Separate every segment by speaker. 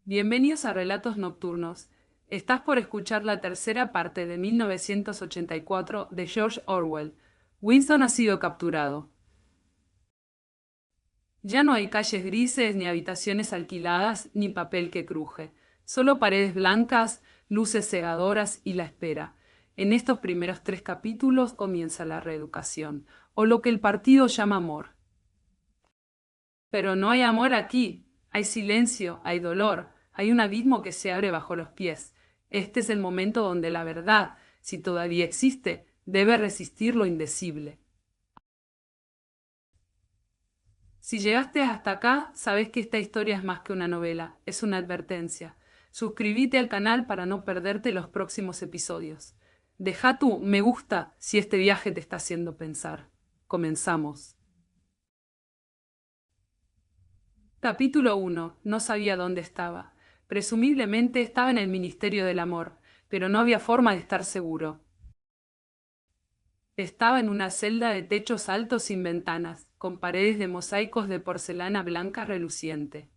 Speaker 1: Bienvenidos a Relatos Nocturnos. Estás por escuchar la tercera parte de 1984 de George Orwell. Winston ha sido capturado. Ya no hay calles grises, ni habitaciones alquiladas, ni papel que cruje. Solo paredes blancas, luces cegadoras y la espera. En estos primeros 3 capítulos comienza la reeducación, o lo que el partido llama amor. Pero no hay amor aquí. Hay silencio, hay dolor, hay un abismo que se abre bajo los pies. Este es el momento donde la verdad, si todavía existe, debe resistir lo indecible. Si llegaste hasta acá, sabes que esta historia es más que una novela, es una advertencia. Suscríbete al canal para no perderte los próximos episodios. Deja tu me gusta si este viaje te está haciendo pensar. Comenzamos. Capítulo 1. No sabía dónde estaba. Presumiblemente estaba en el Ministerio del Amor, pero no había forma de estar seguro. Estaba en una celda de techos altos sin ventanas, con paredes de mosaicos de porcelana blanca reluciente.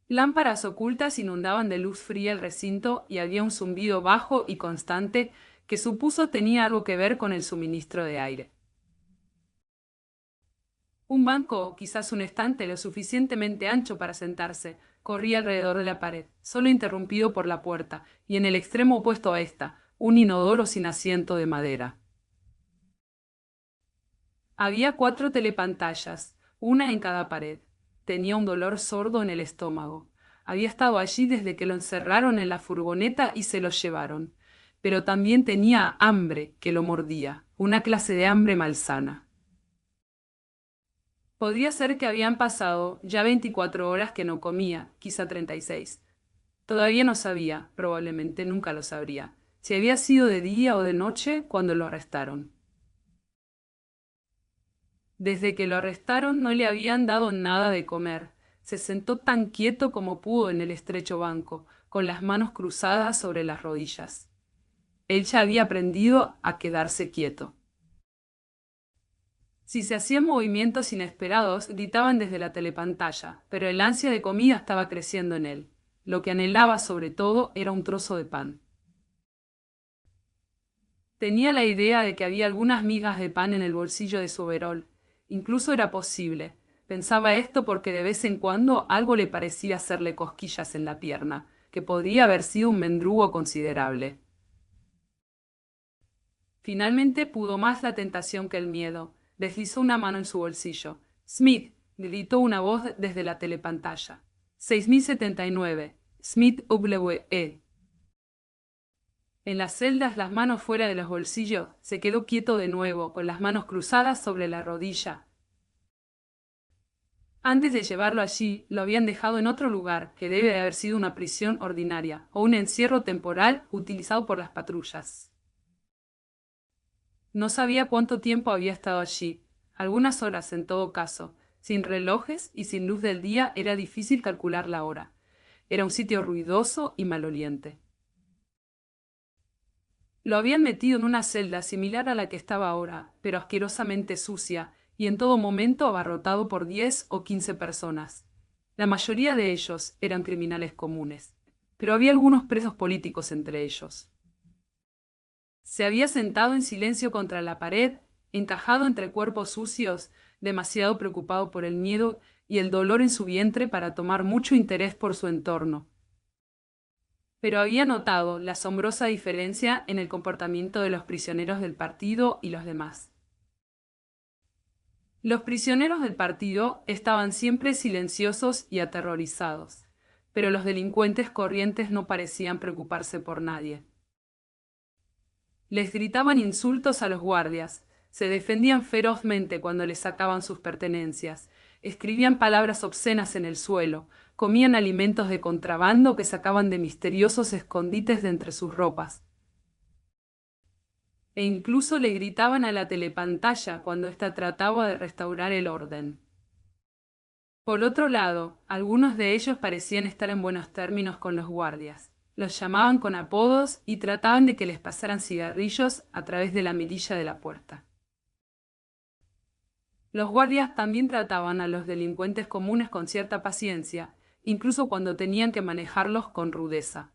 Speaker 1: Lámparas ocultas inundaban de luz fría el recinto y había un zumbido bajo y constante que supuso tenía algo que ver con el suministro de aire. Un banco o quizás un estante lo suficientemente ancho para sentarse corría alrededor de la pared, solo interrumpido por la puerta, y en el extremo opuesto a esta, un inodoro sin asiento de madera. Había 4 telepantallas, una en cada pared. Tenía un dolor sordo en el estómago. Había estado allí desde que lo encerraron en la furgoneta y se lo llevaron. Pero también tenía hambre que lo mordía, una clase de hambre malsana. Podía ser que habían pasado ya 24 horas que no comía, quizá 36. Todavía no sabía, probablemente nunca lo sabría, si había sido de día o de noche cuando lo arrestaron. Desde que lo arrestaron no le habían dado nada de comer. Se sentó tan quieto como pudo en el estrecho banco, con las manos cruzadas sobre las rodillas. Él ya había aprendido a quedarse quieto. Si se hacían movimientos inesperados, gritaban desde la telepantalla, pero el ansia de comida estaba creciendo en él. Lo que anhelaba sobre todo era un trozo de pan. Tenía la idea de que había algunas migas de pan en el bolsillo de su overol. Incluso era posible. Pensaba esto porque de vez en cuando algo le parecía hacerle cosquillas en la pierna, que podría haber sido un mendrugo considerable. Finalmente pudo más la tentación que el miedo. Deslizó una mano en su bolsillo. Smith, gritó una voz desde la telepantalla. 6079. Smith W.E. En las celdas, las manos fuera de los bolsillos, se quedó quieto de nuevo, con las manos cruzadas sobre la rodilla. Antes de llevarlo allí, lo habían dejado en otro lugar, que debe de haber sido una prisión ordinaria, o un encierro temporal utilizado por las patrullas. No sabía cuánto tiempo había estado allí, algunas horas en todo caso. Sin relojes y sin luz del día era difícil calcular la hora. Era un sitio ruidoso y maloliente. Lo habían metido en una celda similar a la que estaba ahora, pero asquerosamente sucia, y en todo momento abarrotado por 10 o 15 personas. La mayoría de ellos eran criminales comunes, pero había algunos presos políticos entre ellos. Se había sentado en silencio contra la pared, encajado entre cuerpos sucios, demasiado preocupado por el miedo y el dolor en su vientre para tomar mucho interés por su entorno. Pero había notado la asombrosa diferencia en el comportamiento de los prisioneros del partido y los demás. Los prisioneros del partido estaban siempre silenciosos y aterrorizados, pero los delincuentes corrientes no parecían preocuparse por nadie. Les gritaban insultos a los guardias, se defendían ferozmente cuando les sacaban sus pertenencias, escribían palabras obscenas en el suelo, comían alimentos de contrabando que sacaban de misteriosos escondites de entre sus ropas. E incluso le gritaban a la telepantalla cuando ésta trataba de restaurar el orden. Por otro lado, algunos de ellos parecían estar en buenos términos con los guardias. Los llamaban con apodos y trataban de que les pasaran cigarrillos a través de la mirilla de la puerta. Los guardias también trataban a los delincuentes comunes con cierta paciencia incluso cuando tenían que manejarlos con rudeza.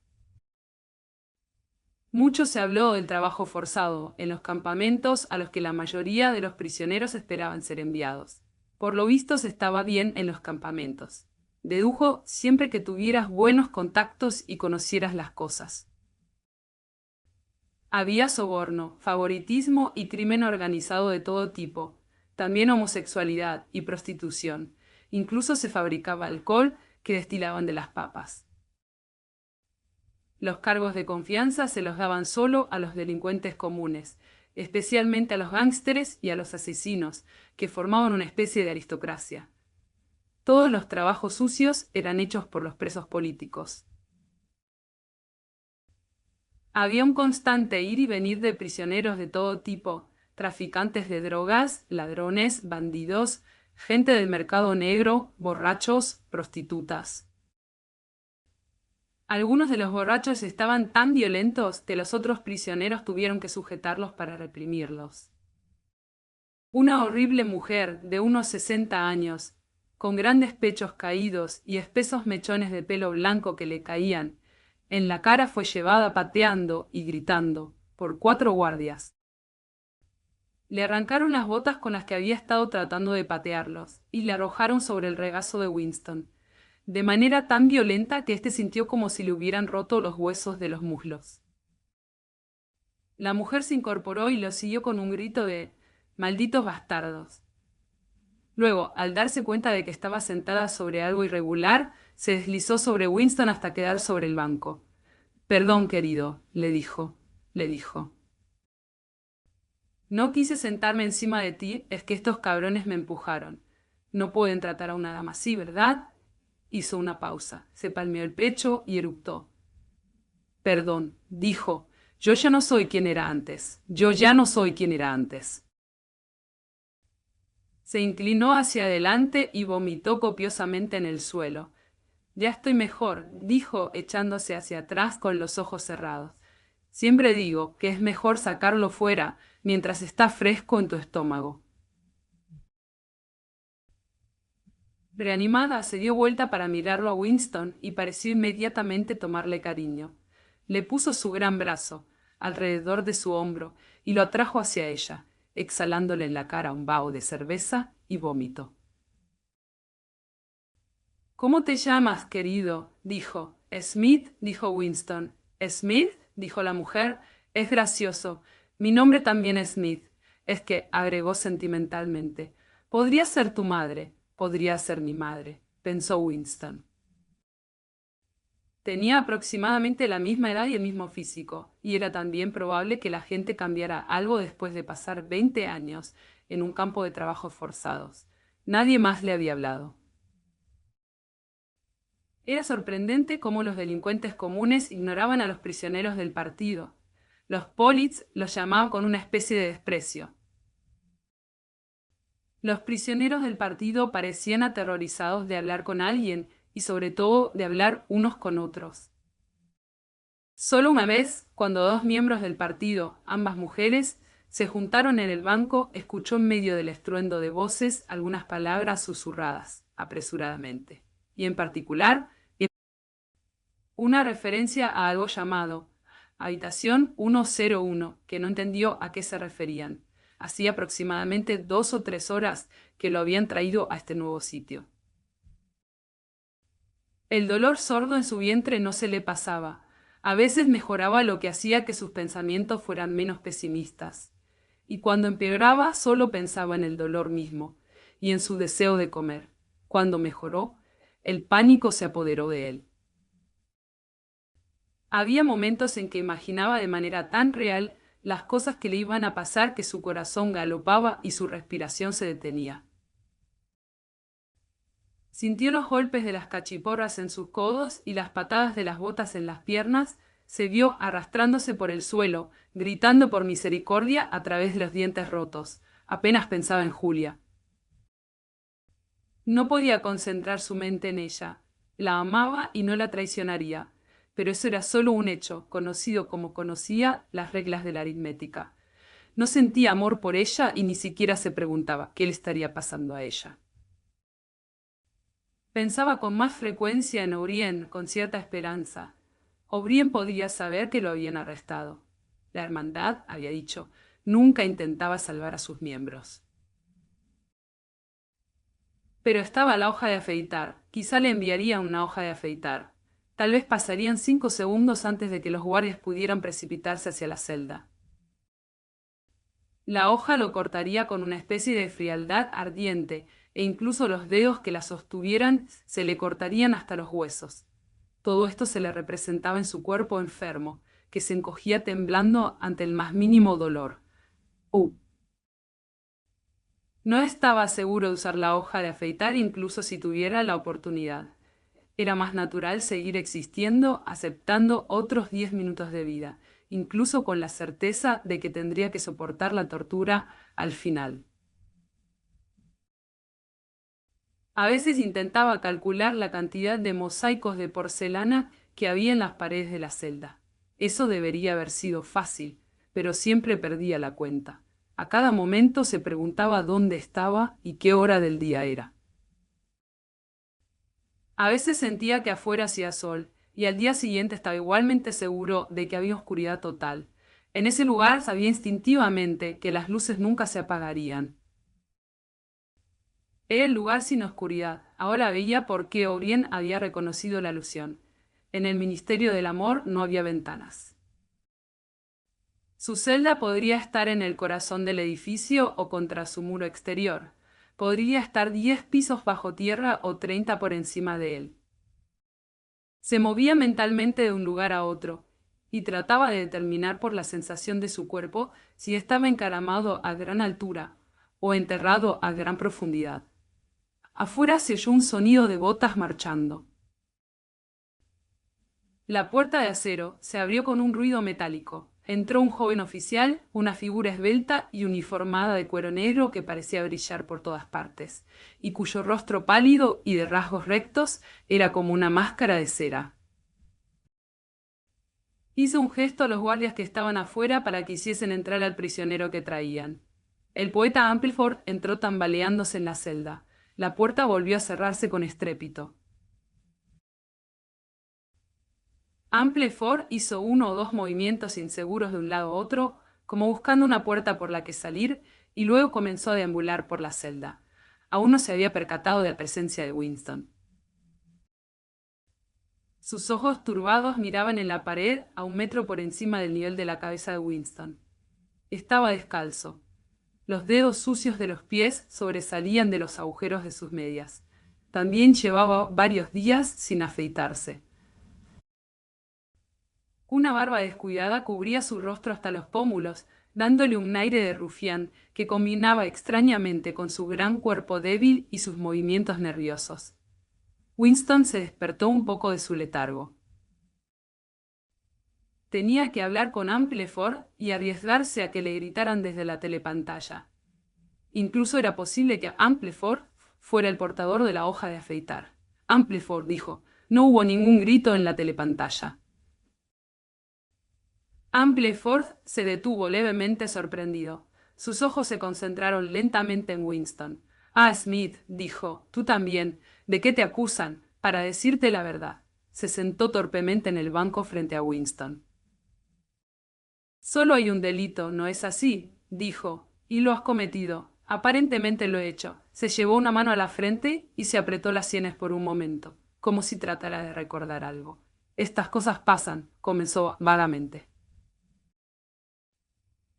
Speaker 1: Mucho se habló del trabajo forzado en los campamentos a los que la mayoría de los prisioneros esperaban ser enviados. Por lo visto se estaba bien en los campamentos. Dedujo siempre que tuvieras buenos contactos y conocieras las cosas. Había soborno, favoritismo y crimen organizado de todo tipo, también homosexualidad y prostitución. Incluso se fabricaba alcohol que destilaban de las papas. Los cargos de confianza se los daban solo a los delincuentes comunes, especialmente a los gángsteres y a los asesinos, que formaban una especie de aristocracia. Todos los trabajos sucios eran hechos por los presos políticos. Había un constante ir y venir de prisioneros de todo tipo, traficantes de drogas, ladrones, bandidos, gente del mercado negro, borrachos, prostitutas. Algunos de los borrachos estaban tan violentos que los otros prisioneros tuvieron que sujetarlos para reprimirlos. Una horrible mujer de unos 60 años, con grandes pechos caídos y espesos mechones de pelo blanco que le caían en la cara, fue llevada pateando y gritando por 4 guardias. Le arrancaron las botas con las que había estado tratando de patearlos y le arrojaron sobre el regazo de Winston, de manera tan violenta que éste sintió como si le hubieran roto los huesos de los muslos. La mujer se incorporó y lo siguió con un grito de «¡Malditos bastardos!». Luego, al darse cuenta de que estaba sentada sobre algo irregular, se deslizó sobre Winston hasta quedar sobre el banco. «Perdón, querido», le dijo. «No quise sentarme encima de ti, es que estos cabrones me empujaron. No pueden tratar a una dama así, ¿verdad?». Hizo una pausa, se palmeó el pecho y eructó. «Perdón», dijo. «Yo ya no soy quien era antes. Se inclinó hacia adelante y vomitó copiosamente en el suelo. «Ya estoy mejor», dijo, echándose hacia atrás con los ojos cerrados. «Siempre digo que es mejor sacarlo fuera mientras está fresco en tu estómago». Reanimada, se dio vuelta para mirarlo a Winston y pareció inmediatamente tomarle cariño. Le puso su gran brazo alrededor de su hombro y lo atrajo hacia ella, exhalándole en la cara un vaho de cerveza y vómito. «¿Cómo te llamas, querido?», dijo. «Smith», dijo Winston. «¿Smith?», dijo la mujer. «Es gracioso. Mi nombre también es Smith. Es que», agregó sentimentalmente, «podría ser tu madre, podría ser mi madre», pensó Winston. Tenía aproximadamente la misma edad y el mismo físico, y era también probable que la gente cambiara algo después de pasar 20 años en un campo de trabajos forzados. Nadie más le había hablado. Era sorprendente cómo los delincuentes comunes ignoraban a los prisioneros del partido. Los polits los llamaban con una especie de desprecio. Los prisioneros del partido parecían aterrorizados de hablar con alguien y sobre todo de hablar unos con otros. Solo una vez, cuando 2 miembros del partido, ambas mujeres, se juntaron en el banco, escuchó en medio del estruendo de voces algunas palabras susurradas, apresuradamente, y en particular una referencia a algo llamado Habitación 101, que no entendió a qué se referían. Hacía aproximadamente 2 o 3 horas que lo habían traído a este nuevo sitio. El dolor sordo en su vientre no se le pasaba. A veces mejoraba, lo que hacía que sus pensamientos fueran menos pesimistas. Y cuando empeoraba, solo pensaba en el dolor mismo y en su deseo de comer. Cuando mejoró, el pánico se apoderó de él. Había momentos en que imaginaba de manera tan real las cosas que le iban a pasar que su corazón galopaba y su respiración se detenía. Sintió los golpes de las cachiporras en sus codos y las patadas de las botas en las piernas. Se vio arrastrándose por el suelo, gritando por misericordia a través de los dientes rotos. Apenas pensaba en Julia. No podía concentrar su mente en ella. La amaba y no la traicionaría. Pero eso era solo un hecho, conocido como conocía las reglas de la aritmética. No sentía amor por ella y ni siquiera se preguntaba qué le estaría pasando a ella. Pensaba con más frecuencia en O'Brien, con cierta esperanza. O'Brien podría saber que lo habían arrestado. La hermandad, había dicho, nunca intentaba salvar a sus miembros. Pero estaba la hoja de afeitar. Quizá le enviaría una hoja de afeitar. Tal vez pasarían 5 segundos antes de que los guardias pudieran precipitarse hacia la celda. La hoja lo cortaría con una especie de frialdad ardiente, e incluso los dedos que la sostuvieran se le cortarían hasta los huesos. Todo esto se le representaba en su cuerpo enfermo, que se encogía temblando ante el más mínimo dolor. No estaba seguro de usar la hoja de afeitar incluso si tuviera la oportunidad. Era más natural seguir existiendo, aceptando otros 10 minutos de vida, incluso con la certeza de que tendría que soportar la tortura al final. A veces intentaba calcular la cantidad de mosaicos de porcelana que había en las paredes de la celda. Eso debería haber sido fácil, pero siempre perdía la cuenta. A cada momento se preguntaba dónde estaba y qué hora del día era. A veces sentía que afuera hacía sol, y al día siguiente estaba igualmente seguro de que había oscuridad total. En ese lugar sabía instintivamente que las luces nunca se apagarían. Era el lugar sin oscuridad. Ahora veía por qué O'Brien había reconocido la alusión. En el Ministerio del Amor no había ventanas. Su celda podría estar en el corazón del edificio o contra su muro exterior. Podría estar 10 pisos bajo tierra o 30 por encima de él. Se movía mentalmente de un lugar a otro, y trataba de determinar por la sensación de su cuerpo si estaba encaramado a gran altura o enterrado a gran profundidad. Afuera se oyó un sonido de botas marchando. La puerta de acero se abrió con un ruido metálico. Entró un joven oficial, una figura esbelta y uniformada de cuero negro que parecía brillar por todas partes, y cuyo rostro pálido y de rasgos rectos era como una máscara de cera. Hizo un gesto a los guardias que estaban afuera para que hiciesen entrar al prisionero que traían. El poeta Ampliford entró tambaleándose en la celda. La puerta volvió a cerrarse con estrépito. Ampliford hizo 1 o 2 movimientos inseguros de un lado a otro, como buscando una puerta por la que salir, y luego comenzó a deambular por la celda. Aún no se había percatado de la presencia de Winston. Sus ojos turbados miraban en la pared a 1 metro por encima del nivel de la cabeza de Winston. Estaba descalzo. Los dedos sucios de los pies sobresalían de los agujeros de sus medias. También llevaba varios días sin afeitarse. Una barba descuidada cubría su rostro hasta los pómulos, dándole un aire de rufián que combinaba extrañamente con su gran cuerpo débil y sus movimientos nerviosos. Winston se despertó un poco de su letargo. Tenía que hablar con Ampliford y arriesgarse a que le gritaran desde la telepantalla. Incluso era posible que Ampliford fuera el portador de la hoja de afeitar. Ampliford dijo, no hubo ningún grito en la telepantalla. Ampliford se detuvo levemente sorprendido. Sus ojos se concentraron lentamente en Winston. Ah, Smith, dijo, tú también. ¿De qué te acusan? Para decirte la verdad. Se sentó torpemente en el banco frente a Winston. Solo hay un delito, ¿no es así? Dijo, y lo has cometido. Aparentemente lo he hecho. Se llevó una mano a la frente y se apretó las sienes por un momento, como si tratara de recordar algo. Estas cosas pasan, comenzó vagamente.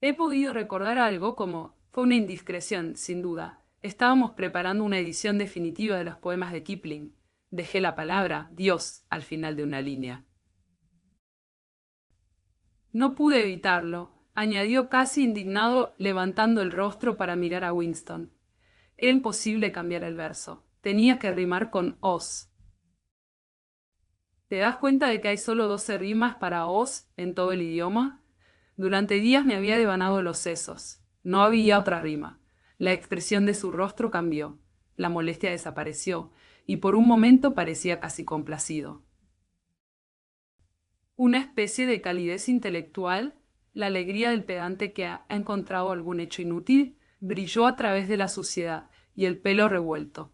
Speaker 1: He podido recordar algo como, fue una indiscreción, sin duda. Estábamos preparando una edición definitiva de los poemas de Kipling. Dejé la palabra Dios al final de una línea. No pude evitarlo, añadió casi indignado, levantando el rostro para mirar a Winston. Era imposible cambiar el verso. Tenía que rimar con os. ¿Te das cuenta de que hay solo 12 rimas para os en todo el idioma? Durante días me había devanado los sesos. No había otra rima. La expresión de su rostro cambió. La molestia desapareció, y por un momento parecía casi complacido. Una especie de calidez intelectual, la alegría del pedante que ha encontrado algún hecho inútil, brilló a través de la suciedad y el pelo revuelto.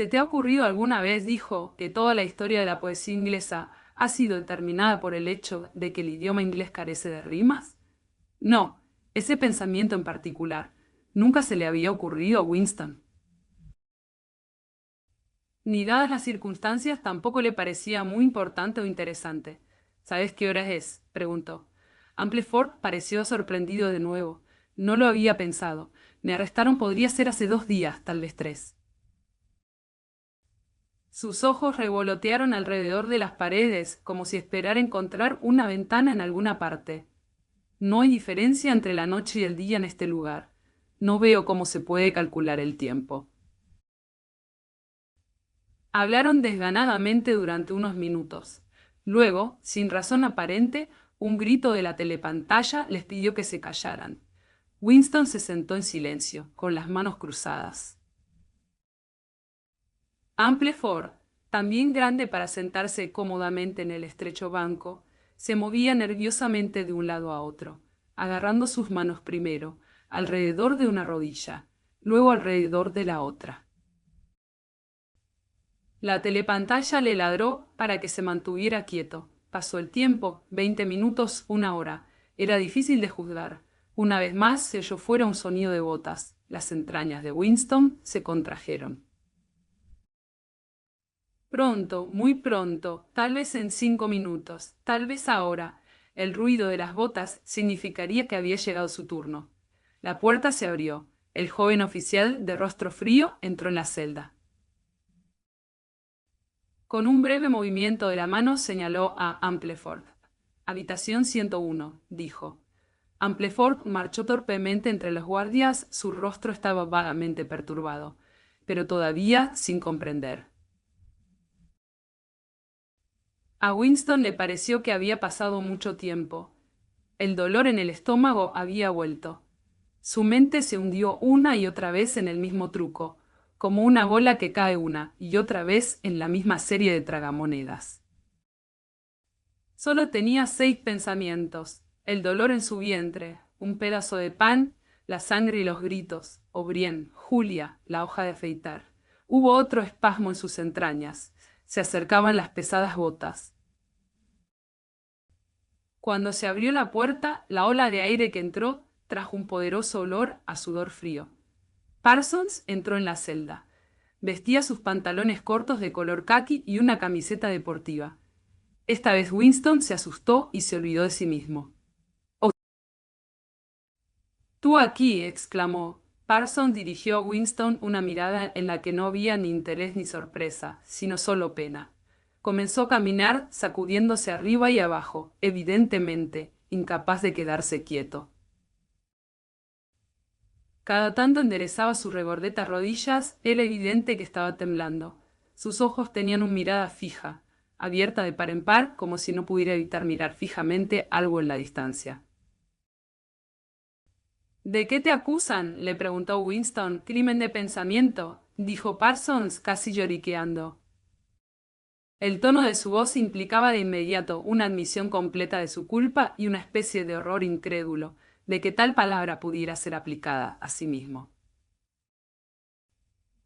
Speaker 1: ¿Se te ha ocurrido alguna vez, dijo, que toda la historia de la poesía inglesa ha sido determinada por el hecho de que el idioma inglés carece de rimas? No, ese pensamiento en particular nunca se le había ocurrido a Winston. Ni dadas las circunstancias tampoco le parecía muy importante o interesante. ¿Sabes qué hora es?, preguntó. Ampleford pareció sorprendido de nuevo. No lo había pensado. Me arrestaron podría ser hace 2 días, tal vez 3. Sus ojos revolotearon alrededor de las paredes, como si esperara encontrar una ventana en alguna parte. No hay diferencia entre la noche y el día en este lugar. No veo cómo se puede calcular el tiempo. Hablaron desganadamente durante unos minutos. Luego, sin razón aparente, un grito de la telepantalla les pidió que se callaran. Winston se sentó en silencio, con las manos cruzadas. Ampleford, también grande para sentarse cómodamente en el estrecho banco, se movía nerviosamente de un lado a otro, agarrando sus manos primero, alrededor de una rodilla, luego alrededor de la otra. La telepantalla le ladró para que se mantuviera quieto. Pasó el tiempo, 20 minutos, 1 hora. Era difícil de juzgar. Una vez más se oyó fuera un sonido de botas. Las entrañas de Winston se contrajeron. Pronto, muy pronto, tal vez en 5 minutos, tal vez ahora. El ruido de las botas significaría que había llegado su turno. La puerta se abrió. El joven oficial, de rostro frío, entró en la celda. Con un breve movimiento de la mano señaló a Ampleford. Habitación 101, dijo. Ampleford marchó torpemente entre los guardias, su rostro estaba vagamente perturbado, pero todavía sin comprender. A Winston le pareció que había pasado mucho tiempo. El dolor en el estómago había vuelto. Su mente se hundió una y otra vez en el mismo truco, como una bola que cae una y otra vez en la misma serie de tragamonedas. Solo tenía 6 pensamientos: el dolor en su vientre, un pedazo de pan, la sangre y los gritos, O'Brien, Julia, la hoja de afeitar. Hubo otro espasmo en sus entrañas. Se acercaban las pesadas botas. Cuando se abrió la puerta, la ola de aire que entró trajo un poderoso olor a sudor frío. Parsons entró en la celda. Vestía sus pantalones cortos de color caqui y una camiseta deportiva. Esta vez Winston se asustó y se olvidó de sí mismo. «Oh, tú aquí», exclamó. Parsons dirigió a Winston una mirada en la que no había ni interés ni sorpresa, sino solo pena. Comenzó a caminar, sacudiéndose arriba y abajo, evidentemente, incapaz de quedarse quieto. Cada tanto enderezaba sus regordetas rodillas, era evidente que estaba temblando. Sus ojos tenían una mirada fija, abierta de par en par, como si no pudiera evitar mirar fijamente algo en la distancia. ¿De qué te acusan?, le preguntó Winston. «Crimen de pensamiento», dijo Parsons, casi lloriqueando. El tono de su voz implicaba de inmediato una admisión completa de su culpa y una especie de horror incrédulo de que tal palabra pudiera ser aplicada a sí mismo.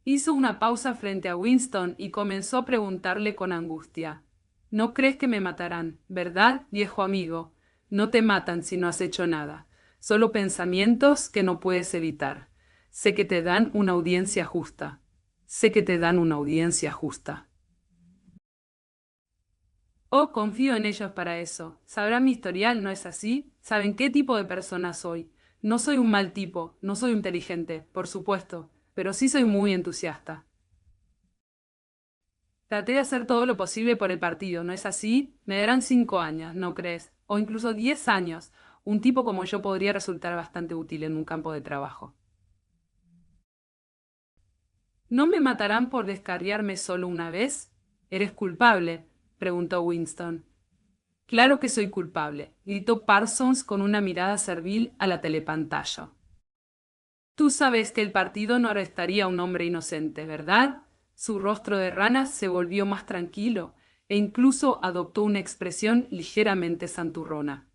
Speaker 1: Hizo una pausa frente a Winston y comenzó a preguntarle con angustia. «No crees que me matarán, ¿verdad, viejo amigo? No te matan si no has hecho nada. Solo pensamientos que no puedes evitar. Sé que te dan una audiencia justa. Sé que te dan una audiencia justa». «Oh, confío en ellos para eso. Sabrán mi historial, ¿no es así? Saben qué tipo de persona soy. No soy un mal tipo, no soy inteligente, por supuesto, pero sí soy muy entusiasta. Traté de hacer todo lo posible por el partido, ¿no es así? Me darán 5 años, ¿no crees? O incluso 10 años. Un tipo como yo podría resultar bastante útil en un campo de trabajo». «¿No me matarán por descarriarme solo una vez? ¿Eres culpable?», preguntó Winston. «Claro que soy culpable», gritó Parsons con una mirada servil a la telepantalla. «Tú sabes que el partido no arrestaría a un hombre inocente, ¿verdad?». Su rostro de rana se volvió más tranquilo e incluso adoptó una expresión ligeramente santurrona.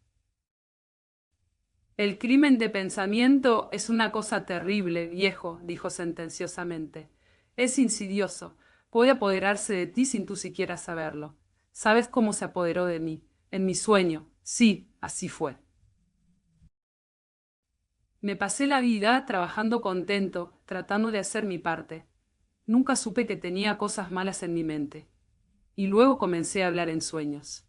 Speaker 1: «El crimen de pensamiento es una cosa terrible, viejo», dijo sentenciosamente. «Es insidioso. Puede apoderarse de ti sin tú siquiera saberlo. ¿Sabes cómo se apoderó de mí? En mi sueño. Sí, así fue. Me pasé la vida trabajando contento, tratando de hacer mi parte. Nunca supe que tenía cosas malas en mi mente. Y luego comencé a hablar en sueños.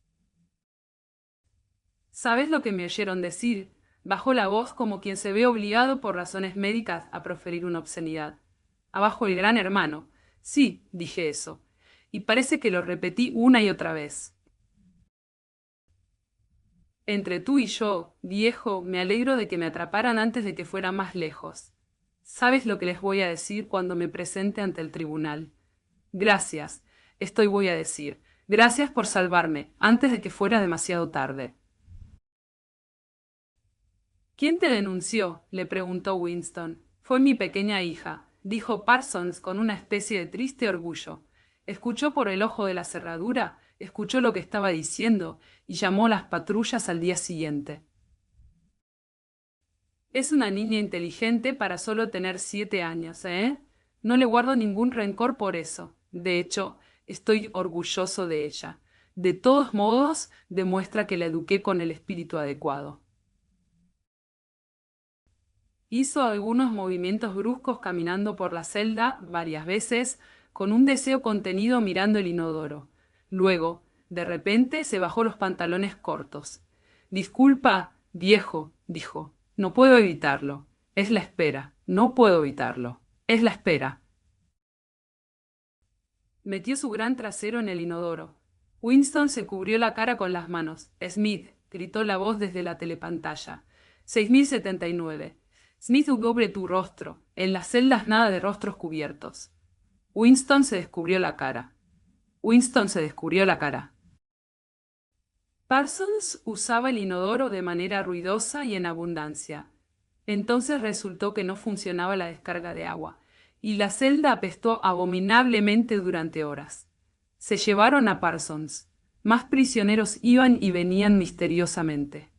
Speaker 1: ¿Sabes lo que me oyeron decir? Bajó la voz como quien se ve obligado por razones médicas a proferir una obscenidad. Abajo el gran hermano. Sí, dije eso. Y parece que lo repetí una y otra vez. Entre tú y yo, viejo, me alegro de que me atraparan antes de que fuera más lejos. ¿Sabes lo que les voy a decir cuando me presente ante el tribunal? Gracias, voy a decir. Gracias por salvarme, antes de que fuera demasiado tarde. ¿Quién te denunció? Le preguntó Winston. Fue mi pequeña hija, dijo Parsons con una especie de triste orgullo. Escuchó por el ojo de la cerradura, escuchó lo que estaba diciendo y llamó a las patrullas al día siguiente. Es una niña inteligente para solo tener 7 años, ¿eh? No le guardo ningún rencor por eso. De hecho, estoy orgulloso de ella. De todos modos, demuestra que la eduqué con el espíritu adecuado. Hizo algunos movimientos bruscos caminando por la celda varias veces, con un deseo contenido mirando el inodoro. Luego, de repente, se bajó los pantalones cortos. Disculpa, viejo, dijo. No puedo evitarlo. Es la espera. No puedo evitarlo. Es la espera. Metió su gran trasero en el inodoro. Winston se cubrió la cara con las manos. Smith, gritó la voz desde la telepantalla. 6079. Smith, cubre tu rostro. En las celdas nada de rostros cubiertos. Winston se descubrió la cara. Winston se descubrió la cara. Parsons usaba el inodoro de manera ruidosa y en abundancia. Entonces resultó que no funcionaba la descarga de agua, y la celda apestó abominablemente durante horas. Se llevaron a Parsons. Más prisioneros iban y venían misteriosamente.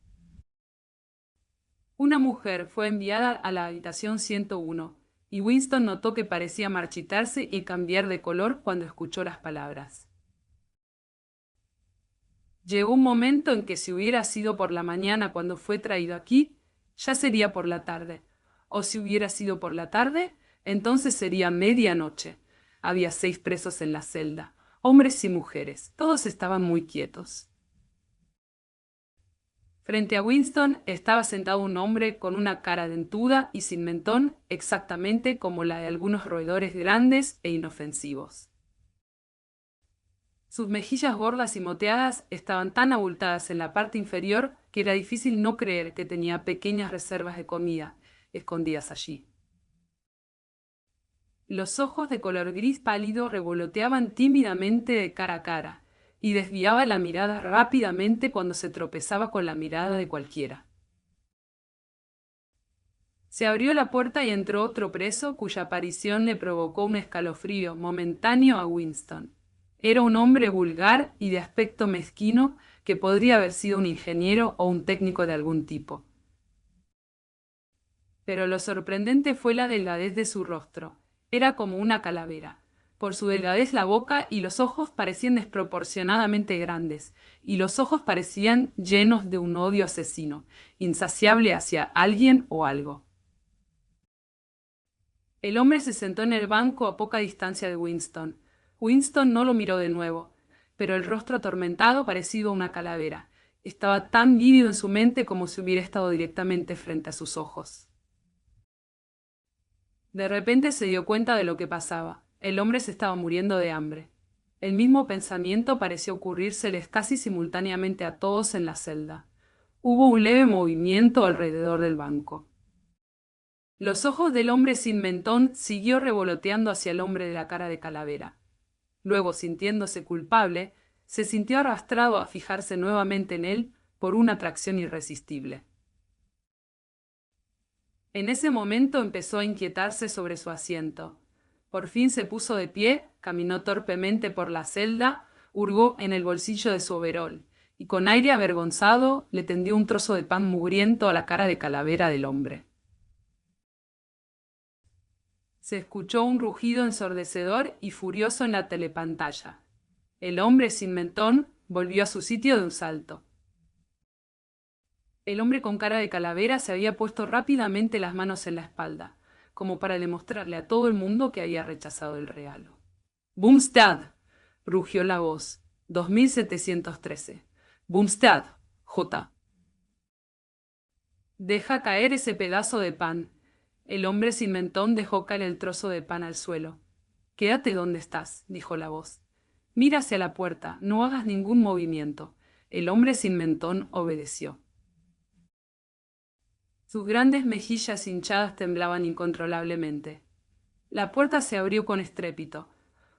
Speaker 1: Una mujer fue enviada a la habitación 101, y Winston notó que parecía marchitarse y cambiar de color cuando escuchó las palabras. Llegó un momento en que si hubiera sido por la mañana cuando fue traído aquí, ya sería por la tarde. O si hubiera sido por la tarde, entonces sería medianoche. Había 6 presos en la celda, hombres y mujeres. Todos estaban muy quietos. Frente a Winston estaba sentado un hombre con una cara dentuda y sin mentón, exactamente como la de algunos roedores grandes e inofensivos. Sus mejillas gordas y moteadas estaban tan abultadas en la parte inferior que era difícil no creer que tenía pequeñas reservas de comida escondidas allí. Los ojos de color gris pálido revoloteaban tímidamente de cara a cara, y desviaba la mirada rápidamente cuando se tropezaba con la mirada de cualquiera. Se abrió la puerta y entró otro preso cuya aparición le provocó un escalofrío momentáneo a Winston. Era un hombre vulgar y de aspecto mezquino que podría haber sido un ingeniero o un técnico de algún tipo. Pero lo sorprendente fue la delgadez de su rostro. Era como una calavera. Por su delgadez la boca y los ojos parecían desproporcionadamente grandes, y los ojos parecían llenos de un odio asesino, insaciable hacia alguien o algo. El hombre se sentó en el banco a poca distancia de Winston. Winston no lo miró de nuevo, pero el rostro atormentado parecía una calavera. Estaba tan vívido en su mente como si hubiera estado directamente frente a sus ojos. De repente se dio cuenta de lo que pasaba. El hombre se estaba muriendo de hambre. El mismo pensamiento pareció ocurrírseles casi simultáneamente a todos en la celda. Hubo un leve movimiento alrededor del banco. Los ojos del hombre sin mentón siguió revoloteando hacia el hombre de la cara de calavera. Luego, sintiéndose culpable, se sintió arrastrado a fijarse nuevamente en él por una atracción irresistible. En ese momento empezó a inquietarse sobre su asiento. Por fin se puso de pie, caminó torpemente por la celda, hurgó en el bolsillo de su overol y con aire avergonzado le tendió un trozo de pan mugriento a la cara de calavera del hombre. Se escuchó un rugido ensordecedor y furioso en la telepantalla. El hombre sin mentón volvió a su sitio de un salto. El hombre con cara de calavera se había puesto rápidamente las manos en la espalda, como para demostrarle a todo el mundo que había rechazado el regalo. «Bumstad», rugió la voz. 2713. «Bumstad, J. Deja caer ese pedazo de pan». El hombre sin mentón dejó caer el trozo de pan al suelo. «Quédate donde estás», dijo la voz. «Mira hacia la puerta, no hagas ningún movimiento». El hombre sin mentón obedeció. Sus grandes mejillas hinchadas temblaban incontrolablemente. La puerta se abrió con estrépito.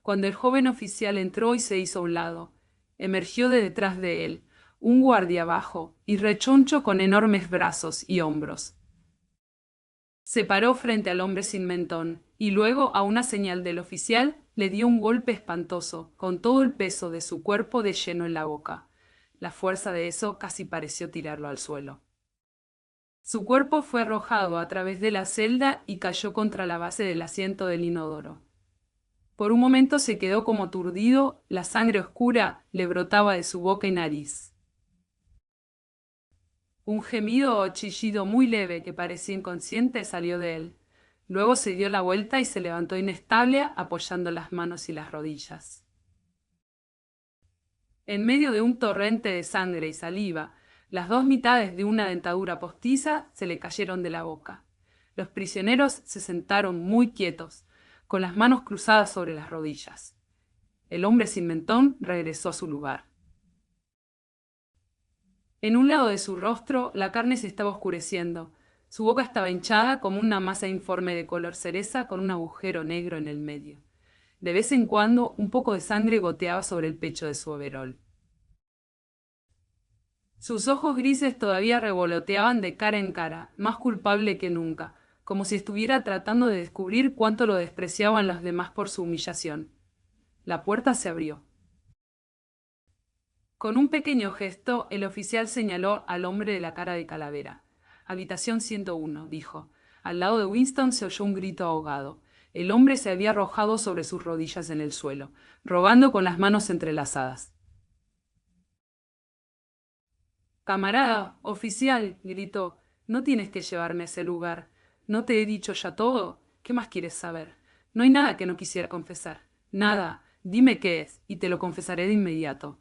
Speaker 1: Cuando el joven oficial entró y se hizo a un lado, emergió de detrás de él un guardia bajo y rechoncho con enormes brazos y hombros. Se paró frente al hombre sin mentón y luego, a una señal del oficial, le dio un golpe espantoso, con todo el peso de su cuerpo de lleno en la boca. La fuerza de eso casi pareció tirarlo al suelo. Su cuerpo fue arrojado a través de la celda y cayó contra la base del asiento del inodoro. Por un momento se quedó como aturdido, la sangre oscura le brotaba de su boca y nariz. Un gemido o chillido muy leve que parecía inconsciente salió de él. Luego se dio la vuelta y se levantó inestable, apoyando las manos y las rodillas. En medio de un torrente de sangre y saliva, las dos mitades de una dentadura postiza se le cayeron de la boca. Los prisioneros se sentaron muy quietos, con las manos cruzadas sobre las rodillas. El hombre sin mentón regresó a su lugar. En un lado de su rostro, la carne se estaba oscureciendo. Su boca estaba hinchada como una masa informe de color cereza con un agujero negro en el medio. De vez en cuando, un poco de sangre goteaba sobre el pecho de su overol. Sus ojos grises todavía revoloteaban de cara en cara, más culpable que nunca, como si estuviera tratando de descubrir cuánto lo despreciaban los demás por su humillación. La puerta se abrió. Con un pequeño gesto, el oficial señaló al hombre de la cara de calavera. «Habitación 101», dijo. Al lado de Winston se oyó un grito ahogado. El hombre se había arrojado sobre sus rodillas en el suelo, rogando con las manos entrelazadas. «Camarada, oficial», gritó, «no tienes que llevarme a ese lugar. ¿No te he dicho ya todo? ¿Qué más quieres saber? No hay nada que no quisiera confesar. Nada. Dime qué es, y te lo confesaré de inmediato».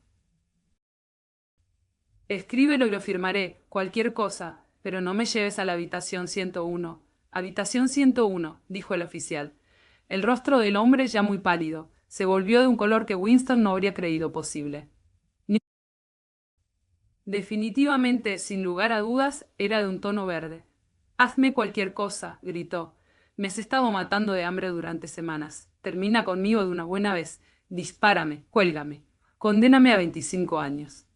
Speaker 1: «Escríbelo y lo firmaré, cualquier cosa, pero no me lleves a la habitación 101. «Habitación 101», dijo el oficial. El rostro del hombre, ya muy pálido, se volvió de un color que Winston no habría creído posible. Definitivamente, sin lugar a dudas, era de un tono verde. «Hazme cualquier cosa», gritó. «Me has estado matando de hambre durante semanas. Termina conmigo de una buena vez. Dispárame, cuélgame. Condéname a 25 años».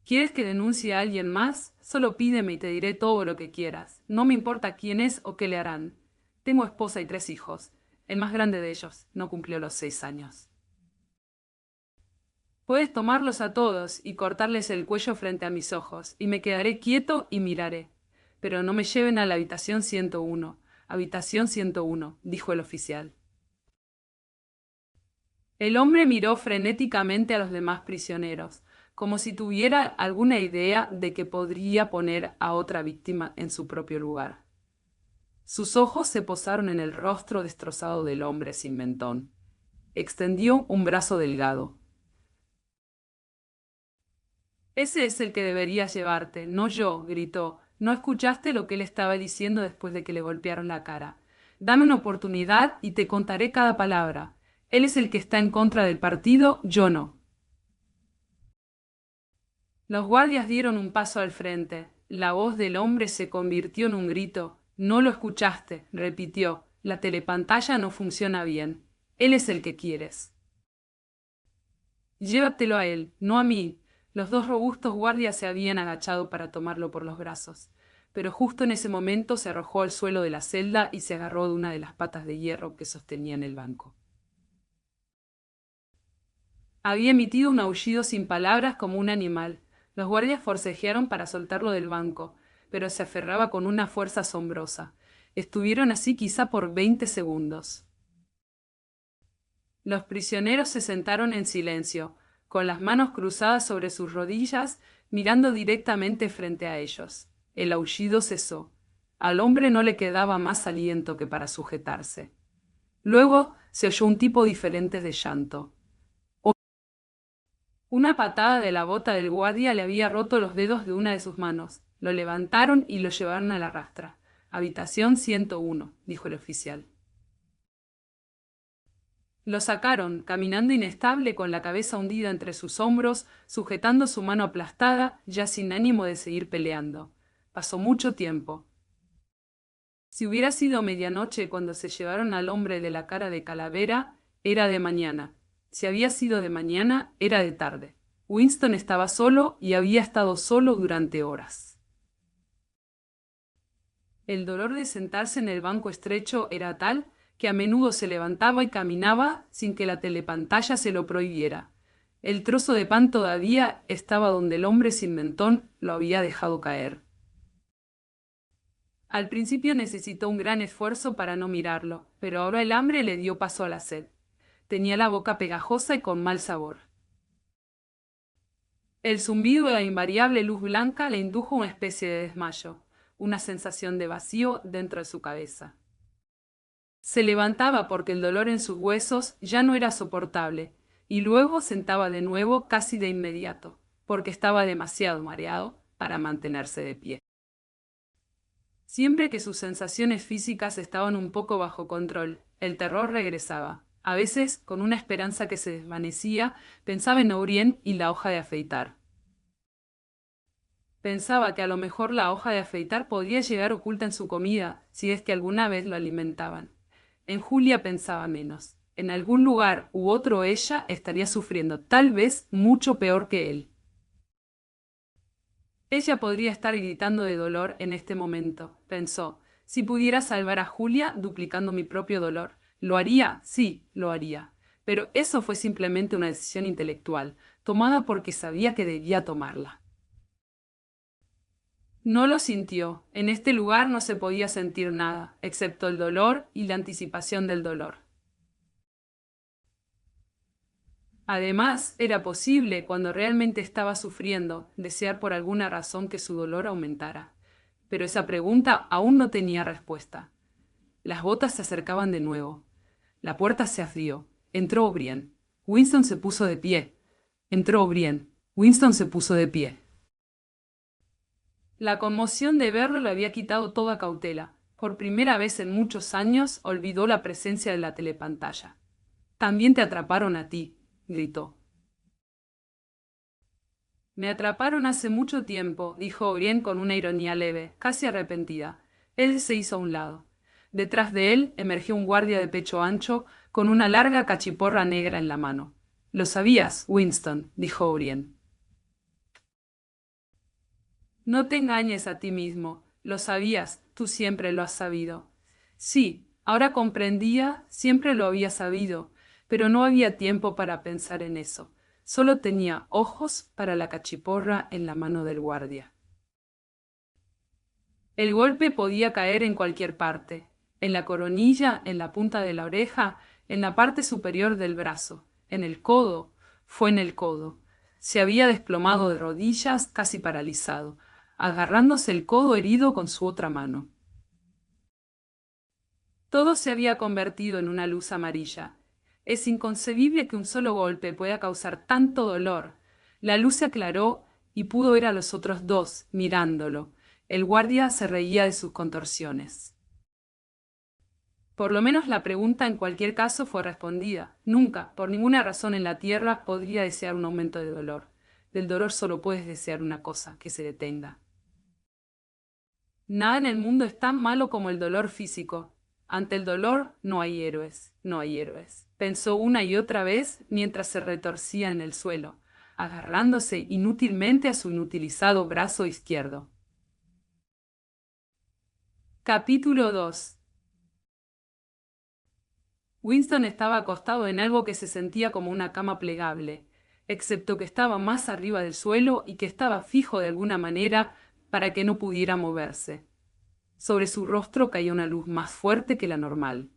Speaker 1: ¿Quieres que denuncie a alguien más? Solo pídeme y te diré todo lo que quieras. No me importa quién es o qué le harán. Tengo esposa y 3 hijos. El más grande de ellos no cumplió los 6 años. Puedes tomarlos a todos y cortarles el cuello frente a mis ojos, y me quedaré quieto y miraré. Pero no me lleven a la habitación 101. «Habitación 101», dijo el oficial. El hombre miró frenéticamente a los demás prisioneros, como si tuviera alguna idea de que podría poner a otra víctima en su propio lugar. Sus ojos se posaron en el rostro destrozado del hombre sin mentón. Extendió un brazo delgado. «Ese es el que deberías llevarte, no yo», gritó. «¿No escuchaste lo que él estaba diciendo después de que le golpearon la cara? Dame una oportunidad y te contaré cada palabra. Él es el que está en contra del partido, yo no». Los guardias dieron un paso al frente. La voz del hombre se convirtió en un grito. «No lo escuchaste», repitió. «La telepantalla no funciona bien. Él es el que quieres». «Llévatelo a él, no a mí». Los 2 robustos guardias se habían agachado para tomarlo por los brazos, pero justo en ese momento se arrojó al suelo de la celda y se agarró de una de las patas de hierro que sostenían el banco. Había emitido un aullido sin palabras como un animal. Los guardias forcejearon para soltarlo del banco, pero se aferraba con una fuerza asombrosa. Estuvieron así quizá por 20 segundos. Los prisioneros se sentaron en silencio, con las manos cruzadas sobre sus rodillas, mirando directamente frente a ellos. El aullido cesó. Al hombre no le quedaba más aliento que para sujetarse. Luego se oyó un tipo diferente de llanto. Una patada de la bota del guardia le había roto los dedos de una de sus manos. Lo levantaron y lo llevaron a la rastra. Habitación 101, dijo el oficial. Lo sacaron, caminando inestable con la cabeza hundida entre sus hombros, sujetando su mano aplastada, ya sin ánimo de seguir peleando. Pasó mucho tiempo. Si hubiera sido medianoche cuando se llevaron al hombre de la cara de calavera, era de mañana. Si había sido de mañana, era de tarde. Winston estaba solo y había estado solo durante horas. El dolor de sentarse en el banco estrecho era tal que a menudo se levantaba y caminaba sin que la telepantalla se lo prohibiera. El trozo de pan todavía estaba donde el hombre sin mentón lo había dejado caer. Al principio necesitó un gran esfuerzo para no mirarlo, pero ahora el hambre le dio paso a la sed. Tenía la boca pegajosa y con mal sabor. El zumbido de la invariable luz blanca le indujo una especie de desmayo, una sensación de vacío dentro de su cabeza. Se levantaba porque el dolor en sus huesos ya no era soportable, y luego sentaba de nuevo casi de inmediato, porque estaba demasiado mareado para mantenerse de pie. Siempre que sus sensaciones físicas estaban un poco bajo control, el terror regresaba. A veces, con una esperanza que se desvanecía, pensaba en O'Brien y la hoja de afeitar. Pensaba que a lo mejor la hoja de afeitar podría llegar oculta en su comida, si es que alguna vez lo alimentaban. En Julia pensaba menos. En algún lugar u otro ella estaría sufriendo, tal vez mucho peor que él. Ella podría estar gritando de dolor en este momento, pensó. Si pudiera salvar a Julia duplicando mi propio dolor. ¿Lo haría? Sí, lo haría. Pero eso fue simplemente una decisión intelectual, tomada porque sabía que debía tomarla. No lo sintió. En este lugar no se podía sentir nada, excepto el dolor y la anticipación del dolor. Además, era posible, cuando realmente estaba sufriendo, desear por alguna razón que su dolor aumentara. Pero esa pregunta aún no tenía respuesta. Las botas se acercaban de nuevo. La puerta se abrió. Entró O'Brien. Winston se puso de pie. Entró O'Brien. Winston se puso de pie. La conmoción de verlo le había quitado toda cautela. Por primera vez en muchos años olvidó la presencia de la telepantalla. «También te atraparon a ti», gritó. «Me atraparon hace mucho tiempo», dijo O'Brien con una ironía leve, casi arrepentida. Él se hizo a un lado. Detrás de él emergió un guardia de pecho ancho con una larga cachiporra negra en la mano. «Lo sabías, Winston», dijo O'Brien. «No te engañes a ti mismo. Lo sabías, tú siempre lo has sabido». Sí, ahora comprendía, siempre lo había sabido, pero no había tiempo para pensar en eso. Solo tenía ojos para la cachiporra en la mano del guardia. El golpe podía caer en cualquier parte, en la coronilla, en la punta de la oreja, en la parte superior del brazo, en el codo. Fue en el codo. Se había desplomado de rodillas, casi paralizado, agarrándose el codo herido con su otra mano. Todo se había convertido en una luz amarilla. Es inconcebible que un solo golpe pueda causar tanto dolor. La luz se aclaró y pudo ver a los otros dos, mirándolo. El guardia se reía de sus contorsiones. Por lo menos la pregunta en cualquier caso fue respondida. Nunca, por ninguna razón en la tierra, podría desear un aumento de dolor. Del dolor solo puedes desear una cosa, que se detenga. Nada en el mundo es tan malo como el dolor físico. Ante el dolor no hay héroes, no hay héroes. Pensó una y otra vez mientras se retorcía en el suelo, agarrándose inútilmente a su inutilizado brazo izquierdo. Capítulo 2. Winston estaba acostado en algo que se sentía como una cama plegable, excepto que estaba más arriba del suelo y que estaba fijo de alguna manera para que no pudiera moverse. Sobre su rostro caía una luz más fuerte que la normal.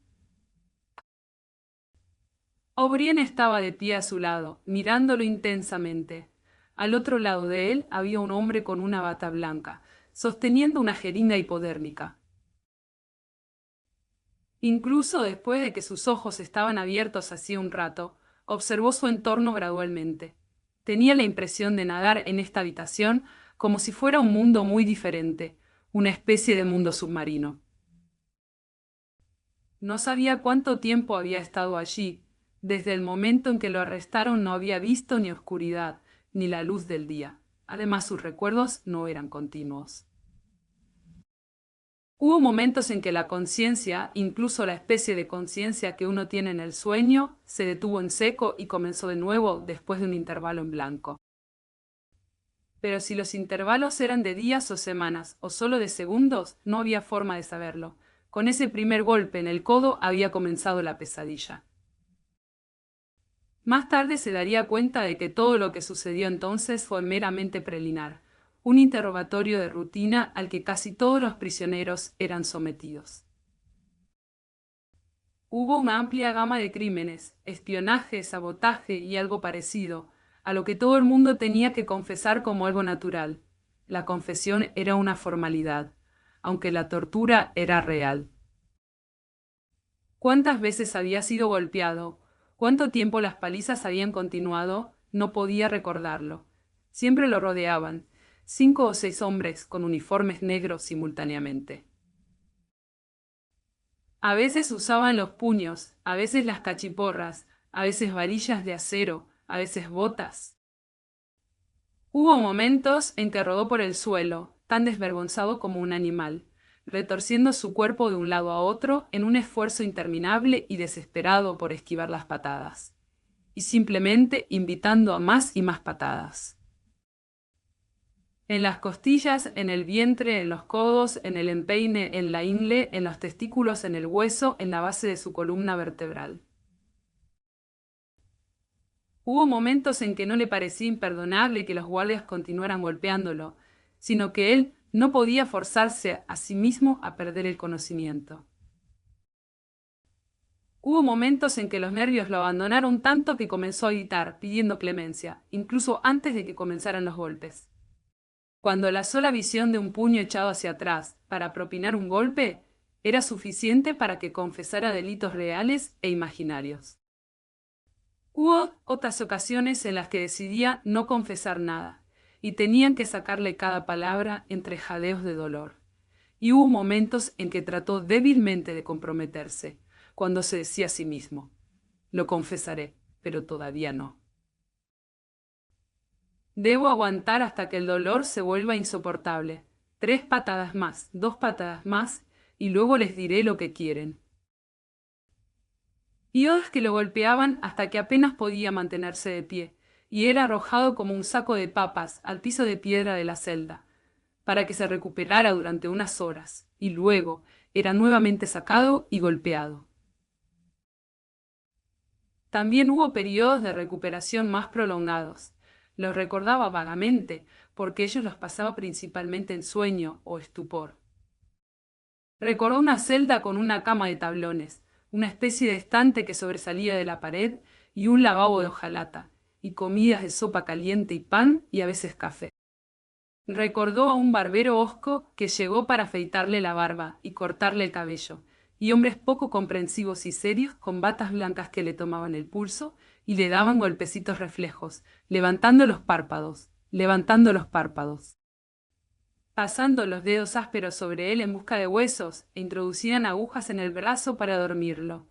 Speaker 1: O'Brien estaba de pie a su lado, mirándolo intensamente. Al otro lado de él había un hombre con una bata blanca, sosteniendo una jeringa hipodérmica. Incluso después de que sus ojos estaban abiertos hacía un rato, observó su entorno gradualmente. Tenía la impresión de nadar en esta habitación como si fuera un mundo muy diferente, una especie de mundo submarino. No sabía cuánto tiempo había estado allí. Desde el momento en que lo arrestaron no había visto ni oscuridad, ni la luz del día. Además, sus recuerdos no eran continuos. Hubo momentos en que la conciencia, incluso la especie de conciencia que uno tiene en el sueño, se detuvo en seco y comenzó de nuevo después de un intervalo en blanco. Pero si los intervalos eran de días o semanas, o solo de segundos, no había forma de saberlo. Con ese primer golpe en el codo había comenzado la pesadilla. Más tarde se daría cuenta de que todo lo que sucedió entonces fue meramente preliminar, un interrogatorio de rutina al que casi todos los prisioneros eran sometidos. Hubo una amplia gama de crímenes, espionaje, sabotaje y algo parecido, a lo que todo el mundo tenía que confesar como algo natural. La confesión era una formalidad, aunque la tortura era real. ¿Cuántas veces había sido golpeado? ¿Cuánto tiempo las palizas habían continuado? No podía recordarlo. Siempre lo rodeaban, 5 o 6 hombres con uniformes negros simultáneamente. A veces usaban los puños, a veces las cachiporras, a veces varillas de acero, a veces botas. Hubo momentos en que rodó por el suelo, tan desvergonzado como un animal, retorciendo su cuerpo de un lado a otro en un esfuerzo interminable y desesperado por esquivar las patadas, y simplemente invitando a más y más patadas. En las costillas, en el vientre, en los codos, en el empeine, en la ingle, en los testículos, en el hueso, en la base de su columna vertebral. Hubo momentos en que no le parecía imperdonable que los guardias continuaran golpeándolo, sino que él no podía forzarse a sí mismo a perder el conocimiento. Hubo momentos en que los nervios lo abandonaron tanto que comenzó a gritar, pidiendo clemencia, incluso antes de que comenzaran los golpes. Cuando la sola visión de un puño echado hacia atrás para propinar un golpe era suficiente para que confesara delitos reales e imaginarios. Hubo otras ocasiones en las que decidía no confesar nada, y tenían que sacarle cada palabra entre jadeos de dolor. Y hubo momentos en que trató débilmente de comprometerse, cuando se decía a sí mismo: lo confesaré, pero todavía no. Debo aguantar hasta que el dolor se vuelva insoportable. 3 patadas más, 2 patadas más, y luego les diré lo que quieren. Y otras que lo golpeaban hasta que apenas podía mantenerse de pie, y era arrojado como un saco de papas al piso de piedra de la celda, para que se recuperara durante unas horas, y luego era nuevamente sacado y golpeado. También hubo periodos de recuperación más prolongados. Los recordaba vagamente, porque ellos los pasaba principalmente en sueño o estupor. Recordó una celda con una cama de tablones, una especie de estante que sobresalía de la pared y un lavabo de hojalata, y comidas de sopa caliente y pan y a veces café. Recordó a un barbero hosco que llegó para afeitarle la barba y cortarle el cabello, y hombres poco comprensivos y serios con batas blancas que le tomaban el pulso y le daban golpecitos reflejos, levantando los párpados, pasando los dedos ásperos sobre él en busca de huesos e introducían agujas en el brazo para dormirlo.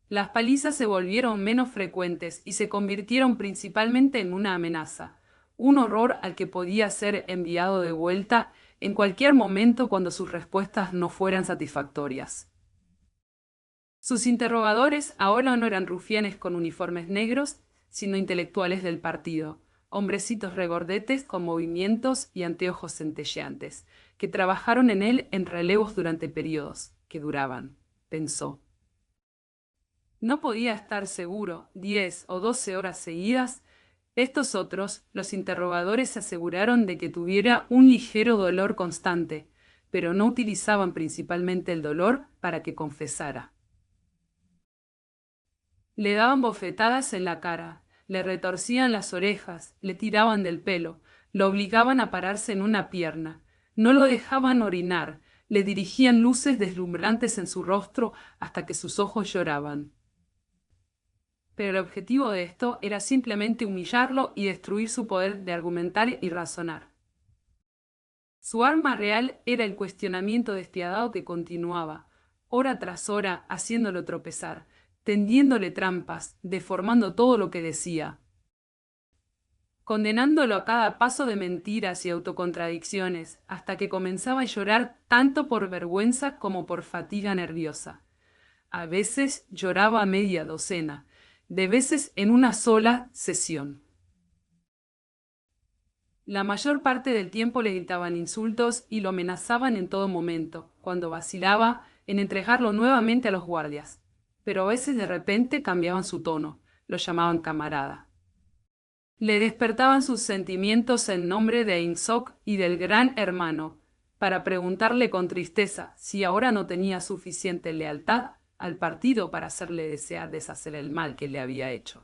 Speaker 1: Las palizas se volvieron menos frecuentes y se convirtieron principalmente en una amenaza, un horror al que podía ser enviado de vuelta en cualquier momento cuando sus respuestas no fueran satisfactorias. Sus interrogadores ahora no eran rufianes con uniformes negros, sino intelectuales del partido, hombrecitos regordetes con movimientos y anteojos centelleantes, que trabajaron en él en relevos durante periodos que duraban, pensó. No podía estar seguro, 10 o 12 horas seguidas, Estos otros, los interrogadores, se aseguraron de que tuviera un ligero dolor constante, pero no utilizaban principalmente el dolor para que confesara. Le daban bofetadas en la cara, le retorcían las orejas, le tiraban del pelo, lo obligaban a pararse en una pierna, no lo dejaban orinar, le dirigían luces deslumbrantes en su rostro hasta que sus ojos lloraban. Pero el objetivo de esto era simplemente humillarlo y destruir su poder de argumentar y razonar. Su arma real era el cuestionamiento despiadado que continuaba, hora tras hora, haciéndolo tropezar, tendiéndole trampas, deformando todo lo que decía, condenándolo a cada paso de mentiras y autocontradicciones, hasta que comenzaba a llorar tanto por vergüenza como por fatiga nerviosa. A veces lloraba a media docena, de veces en una sola sesión. La mayor parte del tiempo le gritaban insultos y lo amenazaban en todo momento, cuando vacilaba en entregarlo nuevamente a los guardias. Pero a veces de repente cambiaban su tono, lo llamaban camarada. Le despertaban sus sentimientos en nombre de Ingsoc y del Gran Hermano, para preguntarle con tristeza si ahora no tenía suficiente lealtad al partido para hacerle desear deshacer el mal que le había hecho.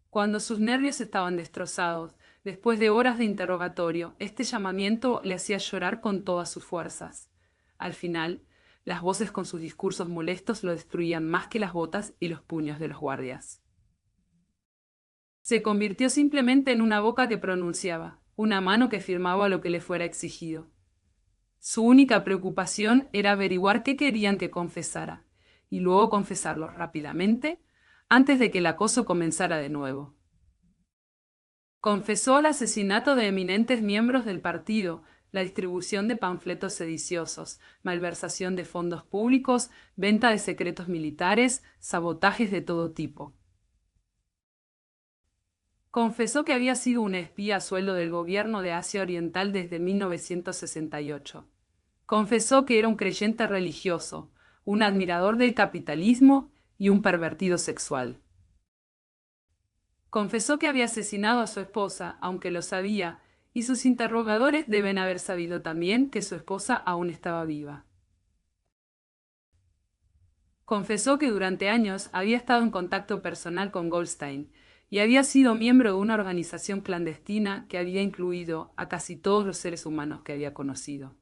Speaker 1: Cuando sus nervios estaban destrozados, después de horas de interrogatorio, este llamamiento le hacía llorar con todas sus fuerzas. Al final, las voces con sus discursos molestos lo destruían más que las botas y los puños de los guardias. Se convirtió simplemente en una boca que pronunciaba, una mano que firmaba lo que le fuera exigido. Su única preocupación era averiguar qué querían que confesara, y luego confesarlo rápidamente, antes de que el acoso comenzara de nuevo. Confesó el asesinato de eminentes miembros del partido, la distribución de panfletos sediciosos, malversación de fondos públicos, venta de secretos militares, sabotajes de todo tipo. Confesó que había sido un espía a sueldo del gobierno de Asia Oriental desde 1968. Confesó que era un creyente religioso, un admirador del capitalismo y un pervertido sexual. Confesó que había asesinado a su esposa, aunque lo sabía, y sus interrogadores deben haber sabido también que su esposa aún estaba viva. Confesó que durante años había estado en contacto personal con Goldstein y había sido miembro de una organización clandestina que había incluido a casi todos los seres humanos que había conocido.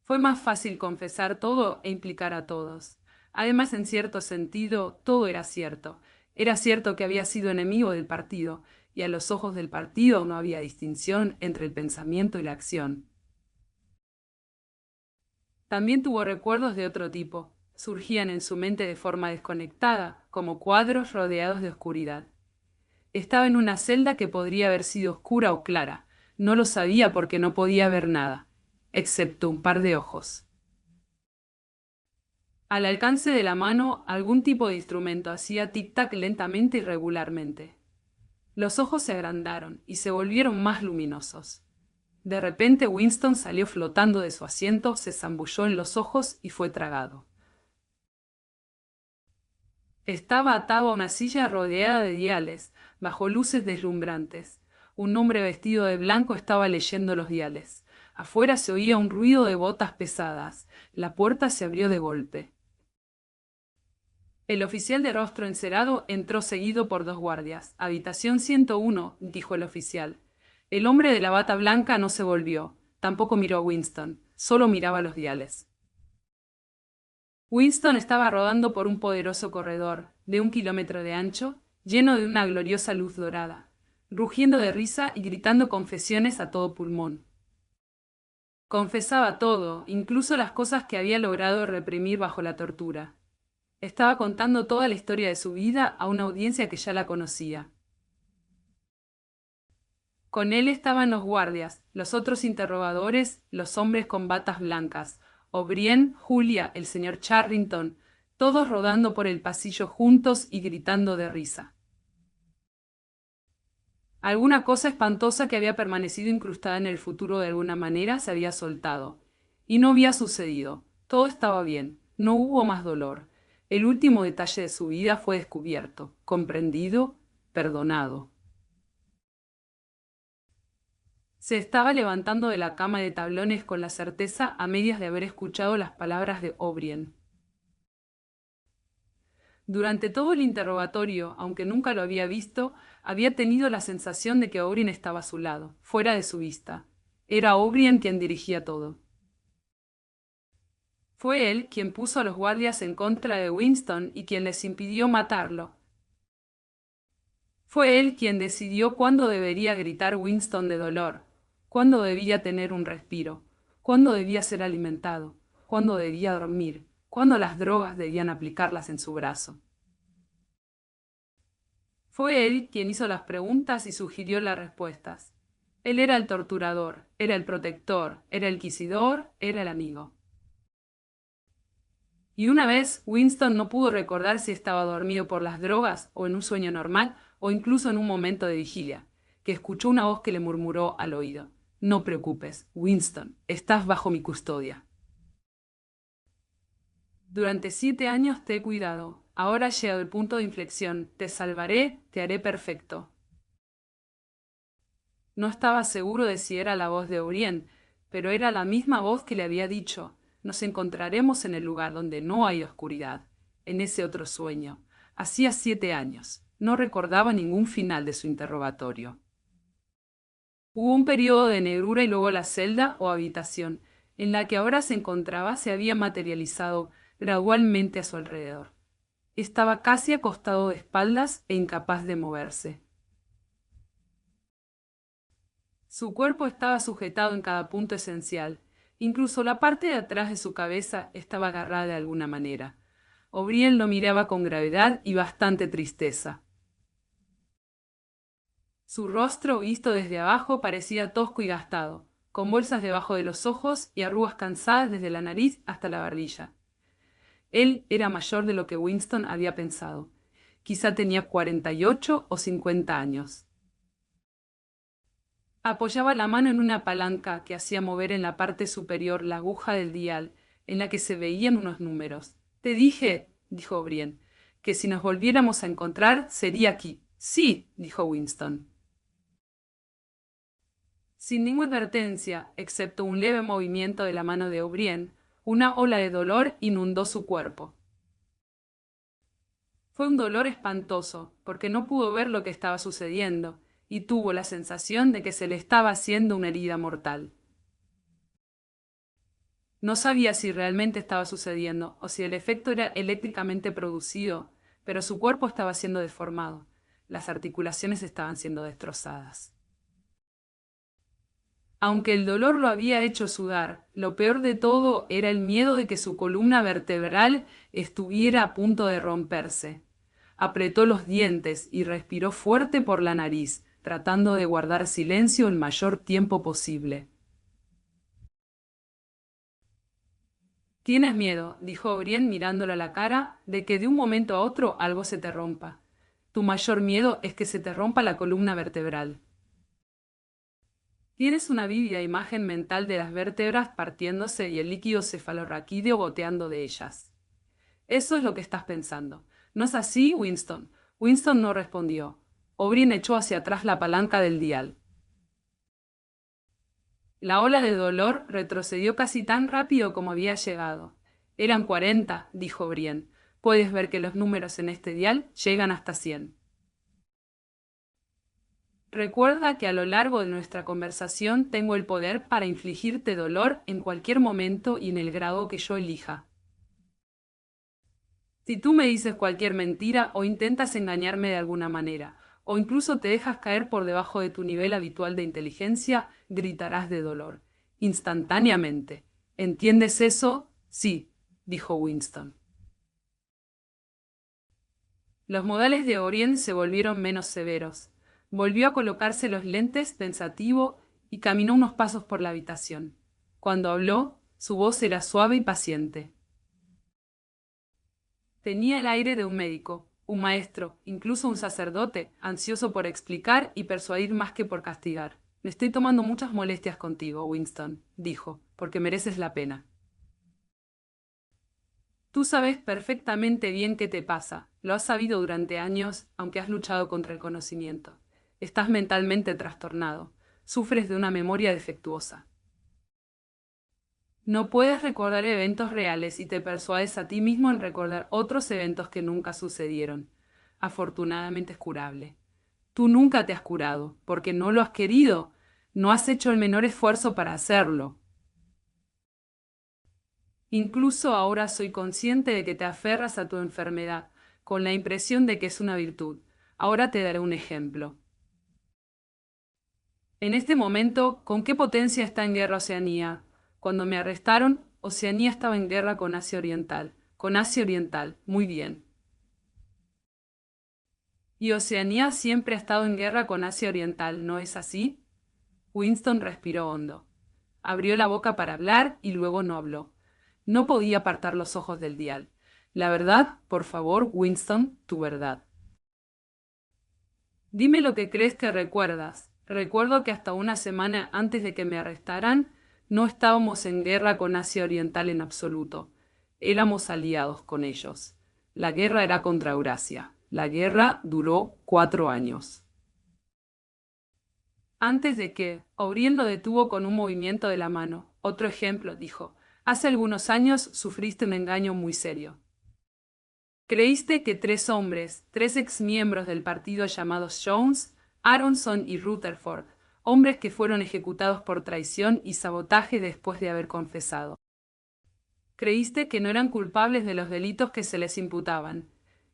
Speaker 1: Fue más fácil confesar todo e implicar a todos. Además, en cierto sentido, todo era cierto. Era cierto que había sido enemigo del partido, y a los ojos del partido no había distinción entre el pensamiento y la acción. También tuvo recuerdos de otro tipo. Surgían en su mente de forma desconectada, como cuadros rodeados de oscuridad. Estaba en una celda que podría haber sido oscura o clara. No lo sabía porque no podía ver nada, excepto un par de ojos. Al alcance de la mano, algún tipo de instrumento hacía tic-tac lentamente y regularmente. Los ojos se agrandaron y se volvieron más luminosos. De repente Winston salió flotando de su asiento, se zambulló en los ojos y fue tragado. Estaba atado a una silla rodeada de diales, bajo luces deslumbrantes. Un hombre vestido de blanco estaba leyendo los diales. Afuera se oía un ruido de botas pesadas. La puerta se abrió de golpe. El oficial de rostro encerado entró seguido por dos guardias. Habitación 101, dijo el oficial. El hombre de la bata blanca no se volvió. Tampoco miró a Winston. Solo miraba los diales. Winston estaba rodando por un poderoso corredor, de 1 kilómetro de ancho, lleno de una gloriosa luz dorada, rugiendo de risa y gritando confesiones a todo pulmón. Confesaba todo, incluso las cosas que había logrado reprimir bajo la tortura. Estaba contando toda la historia de su vida a una audiencia que ya la conocía. Con él estaban los guardias, los otros interrogadores, los hombres con batas blancas, O'Brien, Julia, el señor Charrington, todos rodando por el pasillo juntos y gritando de risa. Alguna cosa espantosa que había permanecido incrustada en el futuro de alguna manera se había soltado. Y no había sucedido. Todo estaba bien. No hubo más dolor. El último detalle de su vida fue descubierto, comprendido, perdonado. Se estaba levantando de la cama de tablones con la certeza a medias de haber escuchado las palabras de O'Brien. Durante todo el interrogatorio, aunque nunca lo había visto, había tenido la sensación de que O'Brien estaba a su lado, fuera de su vista. Era O'Brien quien dirigía todo. Fue él quien puso a los guardias en contra de Winston y quien les impidió matarlo. Fue él quien decidió cuándo debería gritar Winston de dolor, cuándo debía tener un respiro, cuándo debía ser alimentado, cuándo debía dormir, cuándo las drogas debían aplicarlas en su brazo. Fue él quien hizo las preguntas y sugirió las respuestas. Él era el torturador, era el protector, era el inquisidor, era el amigo. Y una vez Winston no pudo recordar si estaba dormido por las drogas o en un sueño normal o incluso en un momento de vigilia, que escuchó una voz que le murmuró al oído: «No preocupes, Winston, estás bajo mi custodia. Durante 7 años te he cuidado. Ahora ha llegado el punto de inflexión. Te salvaré, te haré perfecto». No estaba seguro de si era la voz de O'Brien, pero era la misma voz que le había dicho: «Nos encontraremos en el lugar donde no hay oscuridad», en ese otro sueño. Hacía 7 años. No recordaba ningún final de su interrogatorio. Hubo un periodo de negrura y luego la celda o habitación, en la que ahora se encontraba, se había materializado gradualmente a su alrededor. Estaba casi acostado de espaldas e incapaz de moverse. Su cuerpo estaba sujetado en cada punto esencial. Incluso la parte de atrás de su cabeza estaba agarrada de alguna manera. O'Brien lo miraba con gravedad y bastante tristeza. Su rostro, visto desde abajo, parecía tosco y gastado, con bolsas debajo de los ojos y arrugas cansadas desde la nariz hasta la barbilla. Él era mayor de lo que Winston había pensado. Quizá tenía 48 o 50 años. Apoyaba la mano en una palanca que hacía mover en la parte superior la aguja del dial, en la que se veían unos números. «Te dije», dijo O'Brien, «que si nos volviéramos a encontrar, sería aquí». «Sí», dijo Winston. Sin ninguna advertencia, excepto un leve movimiento de la mano de O'Brien, una ola de dolor inundó su cuerpo. Fue un dolor espantoso, porque no pudo ver lo que estaba sucediendo, y tuvo la sensación de que se le estaba haciendo una herida mortal. No sabía si realmente estaba sucediendo o si el efecto era eléctricamente producido, pero su cuerpo estaba siendo deformado. Las articulaciones estaban siendo destrozadas. Aunque el dolor lo había hecho sudar, lo peor de todo era el miedo de que su columna vertebral estuviera a punto de romperse. Apretó los dientes y respiró fuerte por la nariz, tratando de guardar silencio el mayor tiempo posible. «Tienes miedo», dijo O'Brien mirándole a la cara, «de que de un momento a otro algo se te rompa. Tu mayor miedo es que se te rompa la columna vertebral. Tienes una vívida imagen mental de las vértebras partiéndose y el líquido cefalorraquídeo goteando de ellas. Eso es lo que estás pensando. ¿No es así, Winston?» Winston no respondió. O'Brien echó hacia atrás la palanca del dial. La ola de dolor retrocedió casi tan rápido como había llegado. «Eran 40», dijo O'Brien. «Puedes ver que los números en este dial llegan hasta 100. Recuerda que a lo largo de nuestra conversación tengo el poder para infligirte dolor en cualquier momento y en el grado que yo elija. Si tú me dices cualquier mentira o intentas engañarme de alguna manera, o incluso te dejas caer por debajo de tu nivel habitual de inteligencia, gritarás de dolor, instantáneamente. ¿Entiendes eso? Sí», dijo Winston. Los modales de O'Brien se volvieron menos severos. Volvió a colocarse los lentes pensativo y caminó unos pasos por la habitación. Cuando habló, su voz era suave y paciente. Tenía el aire de un médico, un maestro, incluso un sacerdote, ansioso por explicar y persuadir más que por castigar. «Me estoy tomando muchas molestias contigo, Winston», dijo, «porque mereces la pena». Tú sabes perfectamente bien qué te pasa. Lo has sabido durante años, aunque has luchado contra el conocimiento. Estás mentalmente trastornado. Sufres de una memoria defectuosa. No puedes recordar eventos reales y te persuades a ti mismo en recordar otros eventos que nunca sucedieron. Afortunadamente es curable. Tú nunca te has curado, porque no lo has querido. No has hecho el menor esfuerzo para hacerlo. Incluso ahora soy consciente de que te aferras a tu enfermedad, con la impresión de que es una virtud. Ahora te daré un ejemplo. En este momento, ¿con qué potencia está en guerra Oceanía? Cuando me arrestaron, Oceanía estaba en guerra con Asia Oriental. Con Asia Oriental, muy bien. Y Oceanía siempre ha estado en guerra con Asia Oriental, ¿no es así? Winston respiró hondo. Abrió la boca para hablar y luego no habló. No podía apartar los ojos del dial. La verdad, por favor, Winston, tu verdad. Dime lo que crees que recuerdas. Recuerdo que hasta una semana antes de que me arrestaran, no estábamos en guerra con Asia Oriental en absoluto. Éramos aliados con ellos. La guerra era contra Eurasia. La guerra duró 4 años. Antes de que, O'Brien lo detuvo con un movimiento de la mano. Otro ejemplo, dijo. Hace algunos años sufriste un engaño muy serio. Creíste que 3 hombres, 3 exmiembros del partido llamados Jones, Aronson y Rutherford, hombres que fueron ejecutados por traición y sabotaje después de haber confesado. Creíste que no eran culpables de los delitos que se les imputaban.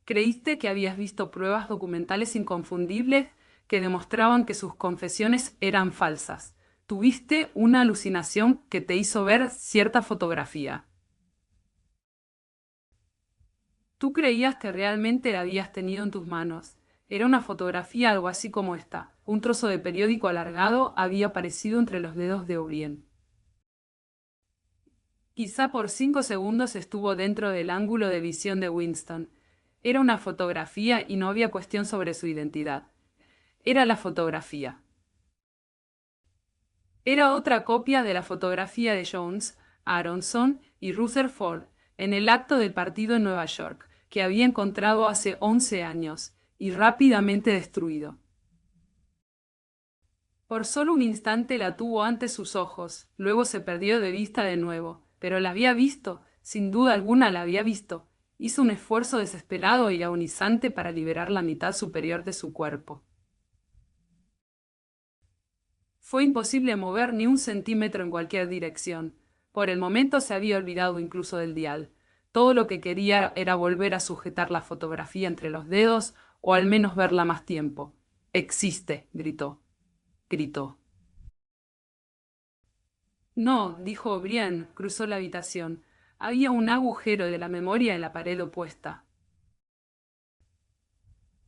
Speaker 1: Creíste que habías visto pruebas documentales inconfundibles que demostraban que sus confesiones eran falsas. Tuviste una alucinación que te hizo ver cierta fotografía. Tú creías que realmente la habías tenido en tus manos. Era una fotografía algo así como esta. Un trozo de periódico alargado había aparecido entre los dedos de O'Brien. Quizá por 5 segundos estuvo dentro del ángulo de visión de Winston. Era una fotografía y no había cuestión sobre su identidad. Era la fotografía. Era otra copia de la fotografía de Jones, Aronson y Rutherford en el acto del partido en Nueva York, que había encontrado hace 11 años y rápidamente destruido. Por solo un instante la tuvo ante sus ojos, luego se perdió de vista de nuevo, pero la había visto, sin duda alguna la había visto. Hizo un esfuerzo desesperado y agonizante para liberar la mitad superior de su cuerpo. Fue imposible mover ni un centímetro en cualquier dirección. Por el momento se había olvidado incluso del dial. Todo lo que quería era volver a sujetar la fotografía entre los dedos o al menos verla más tiempo. Existe, gritó. Gritó. No, dijo O'Brien, cruzó la habitación. Había un agujero de la memoria en la pared opuesta.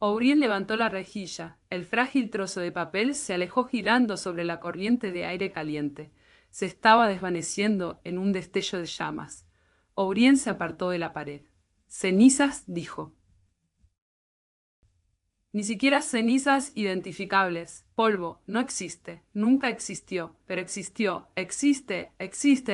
Speaker 1: O'Brien levantó la rejilla. El frágil trozo de papel se alejó girando sobre la corriente de aire caliente. Se estaba desvaneciendo en un destello de llamas. O'Brien se apartó de la pared. Cenizas, dijo. Ni siquiera cenizas identificables. Polvo, no existe. Nunca existió, pero existió. Existe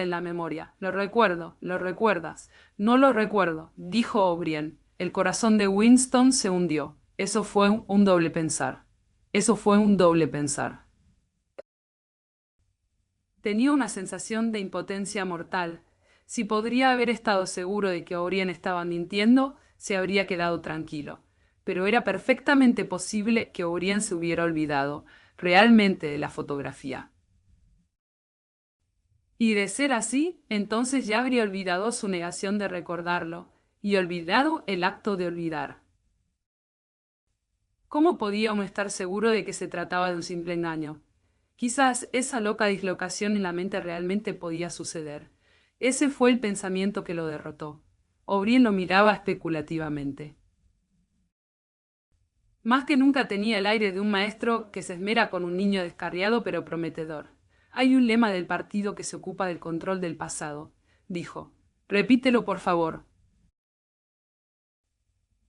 Speaker 1: en la memoria. Lo recuerdo, lo recuerdas. No lo recuerdo, dijo O'Brien. El corazón de Winston se hundió. Eso fue un doble pensar. Eso fue un doble pensar. Tenía una sensación de impotencia mortal. Si podría haber estado seguro de que O'Brien estaba mintiendo, se habría quedado tranquilo. Pero era perfectamente posible que O'Brien se hubiera olvidado realmente de la fotografía. Y de ser así, entonces ya habría olvidado su negación de recordarlo, y olvidado el acto de olvidar. ¿Cómo podía uno estar seguro de que se trataba de un simple engaño? Quizás esa loca dislocación en la mente realmente podía suceder. Ese fue el pensamiento que lo derrotó. O'Brien lo miraba especulativamente. Más que nunca tenía el aire de un maestro que se esmera con un niño descarriado pero prometedor. Hay un lema del partido que se ocupa del control del pasado, dijo. Repítelo, por favor.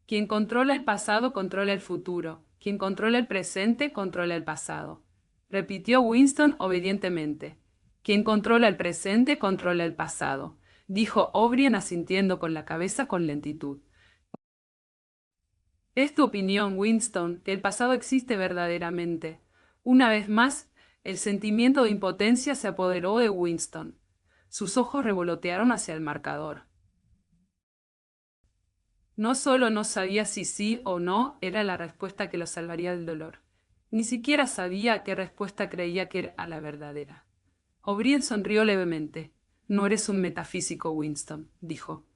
Speaker 1: Quien controla el pasado controla el futuro. Quien controla el presente controla el pasado. Repitió Winston obedientemente. Quien controla el presente controla el pasado. dijo O'Brien asintiendo con la cabeza con lentitud. Es tu opinión, Winston, que el pasado existe verdaderamente. Una vez más, el sentimiento de impotencia se apoderó de Winston. Sus ojos revolotearon hacia el marcador. No solo no sabía si sí o no era la respuesta que lo salvaría del dolor. Ni siquiera sabía qué respuesta creía que era la verdadera. O'Brien sonrió levemente. No eres un metafísico, Winston, dijo.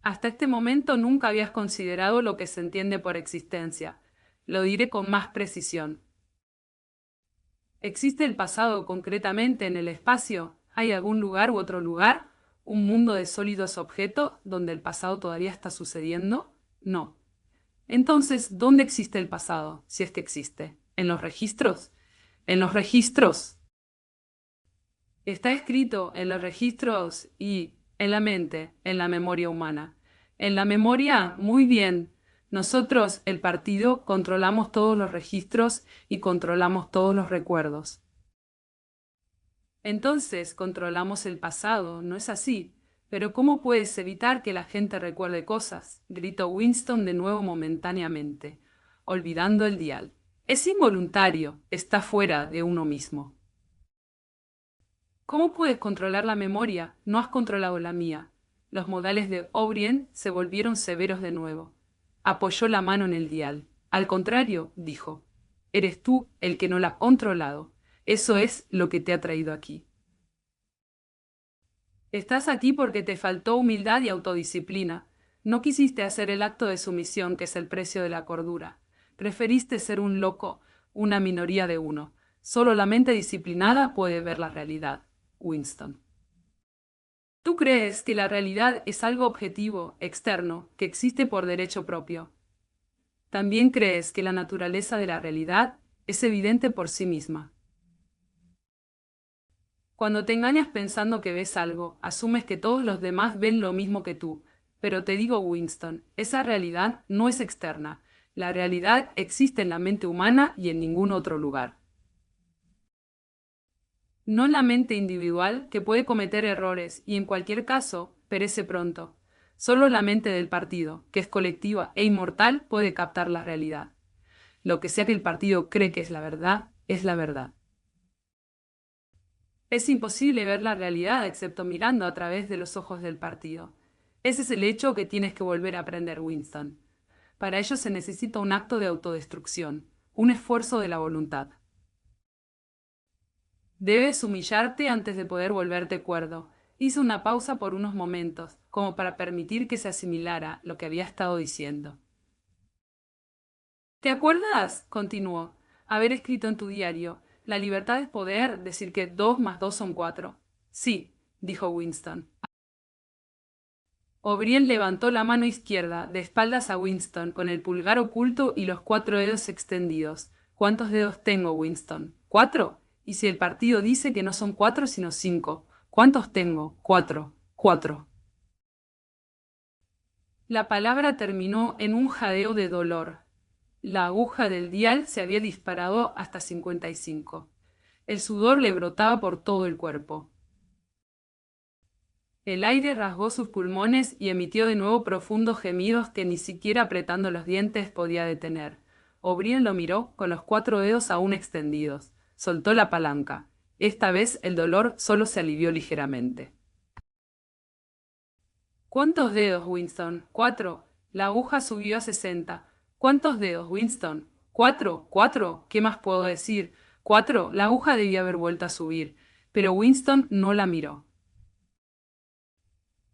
Speaker 1: Hasta este momento nunca habías considerado lo que se entiende por existencia. Lo diré con más precisión. ¿Existe el pasado concretamente en el espacio? ¿Hay algún lugar u otro lugar? ¿Un mundo de sólidos objetos donde el pasado todavía está sucediendo? No. Entonces, ¿dónde existe el pasado, si es que existe? ¿En los registros? ¿En los registros? Está escrito en los registros y en la mente, en la memoria humana. En la memoria, muy bien. Nosotros, el partido, controlamos todos los registros y controlamos todos los recuerdos. Entonces, controlamos el pasado, ¿no es así? Pero ¿cómo puedes evitar que la gente recuerde cosas? Gritó Winston de nuevo momentáneamente, olvidando el dial. Es involuntario, está fuera de uno mismo. ¿Cómo puedes controlar la memoria? No has controlado la mía. Los modales de O'Brien se volvieron severos de nuevo. Apoyó la mano en el dial. Al contrario, dijo, eres tú el que no la ha controlado. Eso es lo que te ha traído aquí. Estás aquí porque te faltó humildad y autodisciplina. No quisiste hacer el acto de sumisión, que es el precio de la cordura. Preferiste ser un loco, una minoría de uno. Solo la mente disciplinada puede ver la realidad. Winston. Tú crees que la realidad es algo objetivo, externo, que existe por derecho propio. También crees que la naturaleza de la realidad es evidente por sí misma. Cuando te engañas pensando que ves algo, asumes que todos los demás ven lo mismo que tú. Pero te digo, Winston, esa realidad no es externa. La realidad existe en la mente humana y en ningún otro lugar. No la mente individual, que puede cometer errores y en cualquier caso perece pronto. Solo la mente del partido, que es colectiva e inmortal, puede captar la realidad. Lo que sea que el partido cree que es la verdad, es la verdad. Es imposible ver la realidad excepto mirando a través de los ojos del partido. Ese es el hecho que tienes que volver a aprender, Winston. Para ello se necesita un acto de autodestrucción, un esfuerzo de la voluntad. Debes humillarte antes de poder volverte cuerdo. Hizo una pausa por unos momentos, como para permitir que se asimilara lo que había estado diciendo. ¿Te acuerdas? Continuó. Haber escrito en tu diario. La libertad es poder decir que 2 más 2 son 4. Sí, dijo Winston. O'Brien levantó la mano izquierda, de espaldas a Winston, con el pulgar oculto y los 4 dedos extendidos. ¿Cuántos dedos tengo, Winston? ¿4? ¿Y si el partido dice que no son 4 sino 5? ¿Cuántos tengo? 4. 4. La palabra terminó en un jadeo de dolor. La aguja del dial se había disparado hasta 55. El sudor le brotaba por todo el cuerpo. El aire rasgó sus pulmones y emitió de nuevo profundos gemidos que ni siquiera apretando los dientes podía detener. O'Brien lo miró con los 4 dedos aún extendidos. Soltó la palanca. Esta vez el dolor solo se alivió ligeramente. ¿Cuántos dedos, Winston? 4. La aguja subió a 60. ¿Cuántos dedos, Winston? 4. 4. ¿Qué más puedo decir? 4. La aguja debía haber vuelto a subir. Pero Winston no la miró.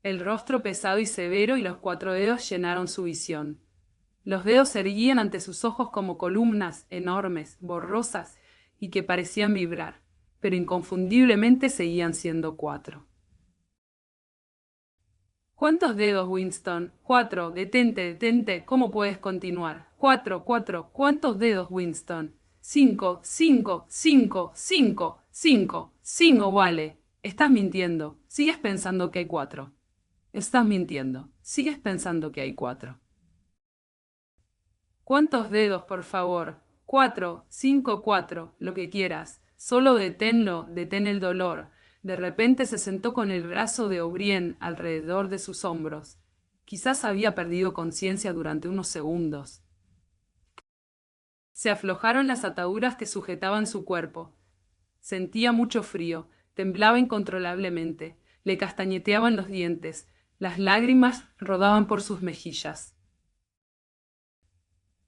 Speaker 1: El rostro pesado y severo y los 4 dedos llenaron su visión. Los dedos se erguían ante sus ojos como columnas enormes, borrosas y que parecían vibrar, pero inconfundiblemente seguían siendo 4. ¿Cuántos dedos, Winston? 4. Detente, detente. ¿Cómo puedes continuar? 4, 4. ¿Cuántos dedos, Winston? 5, 5, 5, 5, 5, 5, vale. Estás mintiendo. Sigues pensando que hay 4. Estás mintiendo. Sigues pensando que hay 4. ¿Cuántos dedos, por favor? 4, 5, 4. Lo que quieras. Solo deténlo, detén el dolor. De repente se sentó con el brazo de O'Brien alrededor de sus hombros. Quizás había perdido conciencia durante unos segundos. Se aflojaron las ataduras que sujetaban su cuerpo. Sentía mucho frío, temblaba incontrolablemente, le castañeteaban los dientes, las lágrimas rodaban por sus mejillas.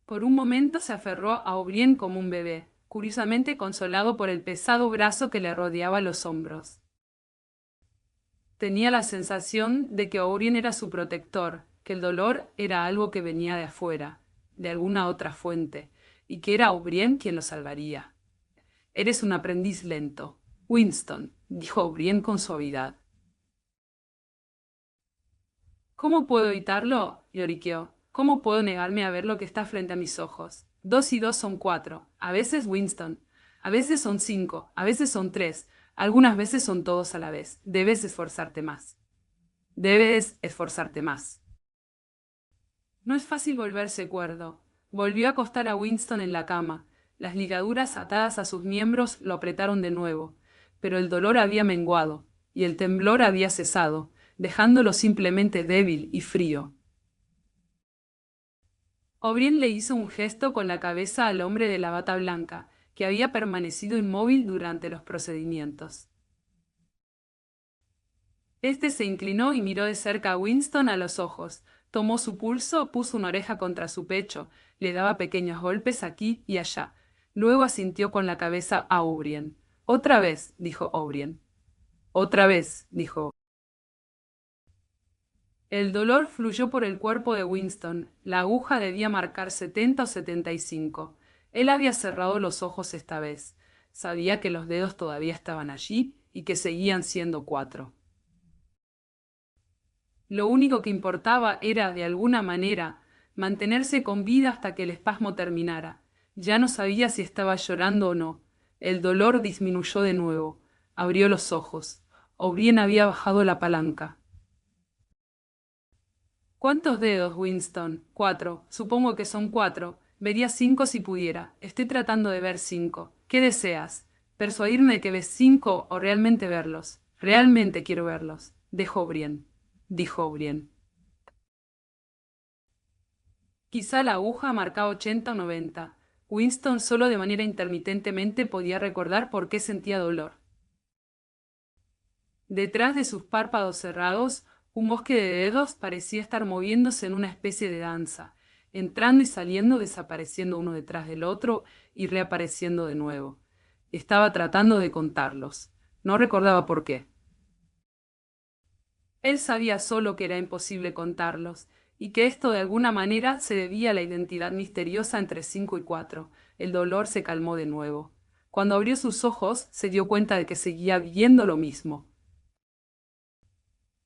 Speaker 1: Por un momento se aferró a O'Brien como un bebé, curiosamente consolado por el pesado brazo que le rodeaba los hombros. Tenía la sensación de que O'Brien era su protector, que el dolor era algo que venía de afuera, de alguna otra fuente, y que era O'Brien quien lo salvaría. «Eres un aprendiz lento, Winston», dijo O'Brien con suavidad. «¿Cómo puedo evitarlo?», lloriqueó. «¿Cómo puedo negarme a ver lo que está frente a mis ojos? 2 y 2 son 4. A veces, Winston. A veces son 5. A veces son 3. Algunas veces son todos a la vez. Debes esforzarte más. Debes esforzarte más». No es fácil volverse cuerdo. Volvió a acostar a Winston en la cama. Las ligaduras atadas a sus miembros lo apretaron de nuevo, pero el dolor había menguado, y el temblor había cesado, dejándolo simplemente débil y frío. O'Brien le hizo un gesto con la cabeza al hombre de la bata blanca, que había permanecido inmóvil durante los procedimientos. Este se inclinó y miró de cerca a Winston a los ojos. Tomó su pulso, puso una oreja contra su pecho, le daba pequeños golpes aquí y allá. Luego asintió con la cabeza a O'Brien. «Otra vez», dijo O'Brien. «Otra vez», dijo. El dolor fluyó por el cuerpo de Winston. La aguja debía marcar 70 o 75. Él había cerrado los ojos esta vez. Sabía que los dedos todavía estaban allí y que seguían siendo 4. Lo único que importaba era, de alguna manera, mantenerse con vida hasta que el espasmo terminara. Ya no sabía si estaba llorando o no. El dolor disminuyó de nuevo. Abrió los ojos. O'Brien había bajado la palanca. «¿Cuántos dedos, Winston?» «4. Supongo que son 4. Vería 5 si pudiera. Estoy tratando de ver 5. ¿Qué deseas? ¿Persuadirme de que ves 5 o realmente verlos?» «Realmente quiero verlos», dijo O'Brien. Quizá la aguja marcaba 80 o 90. Winston solo de manera intermitentemente podía recordar por qué sentía dolor. Detrás de sus párpados cerrados, un bosque de dedos parecía estar moviéndose en una especie de danza, entrando y saliendo, desapareciendo uno detrás del otro y reapareciendo de nuevo. Estaba tratando de contarlos. No recordaba por qué. Él sabía solo que era imposible contarlos, y que esto de alguna manera se debía a la identidad misteriosa entre 5 y 4. El dolor se calmó de nuevo. Cuando abrió sus ojos, se dio cuenta de que seguía viendo lo mismo.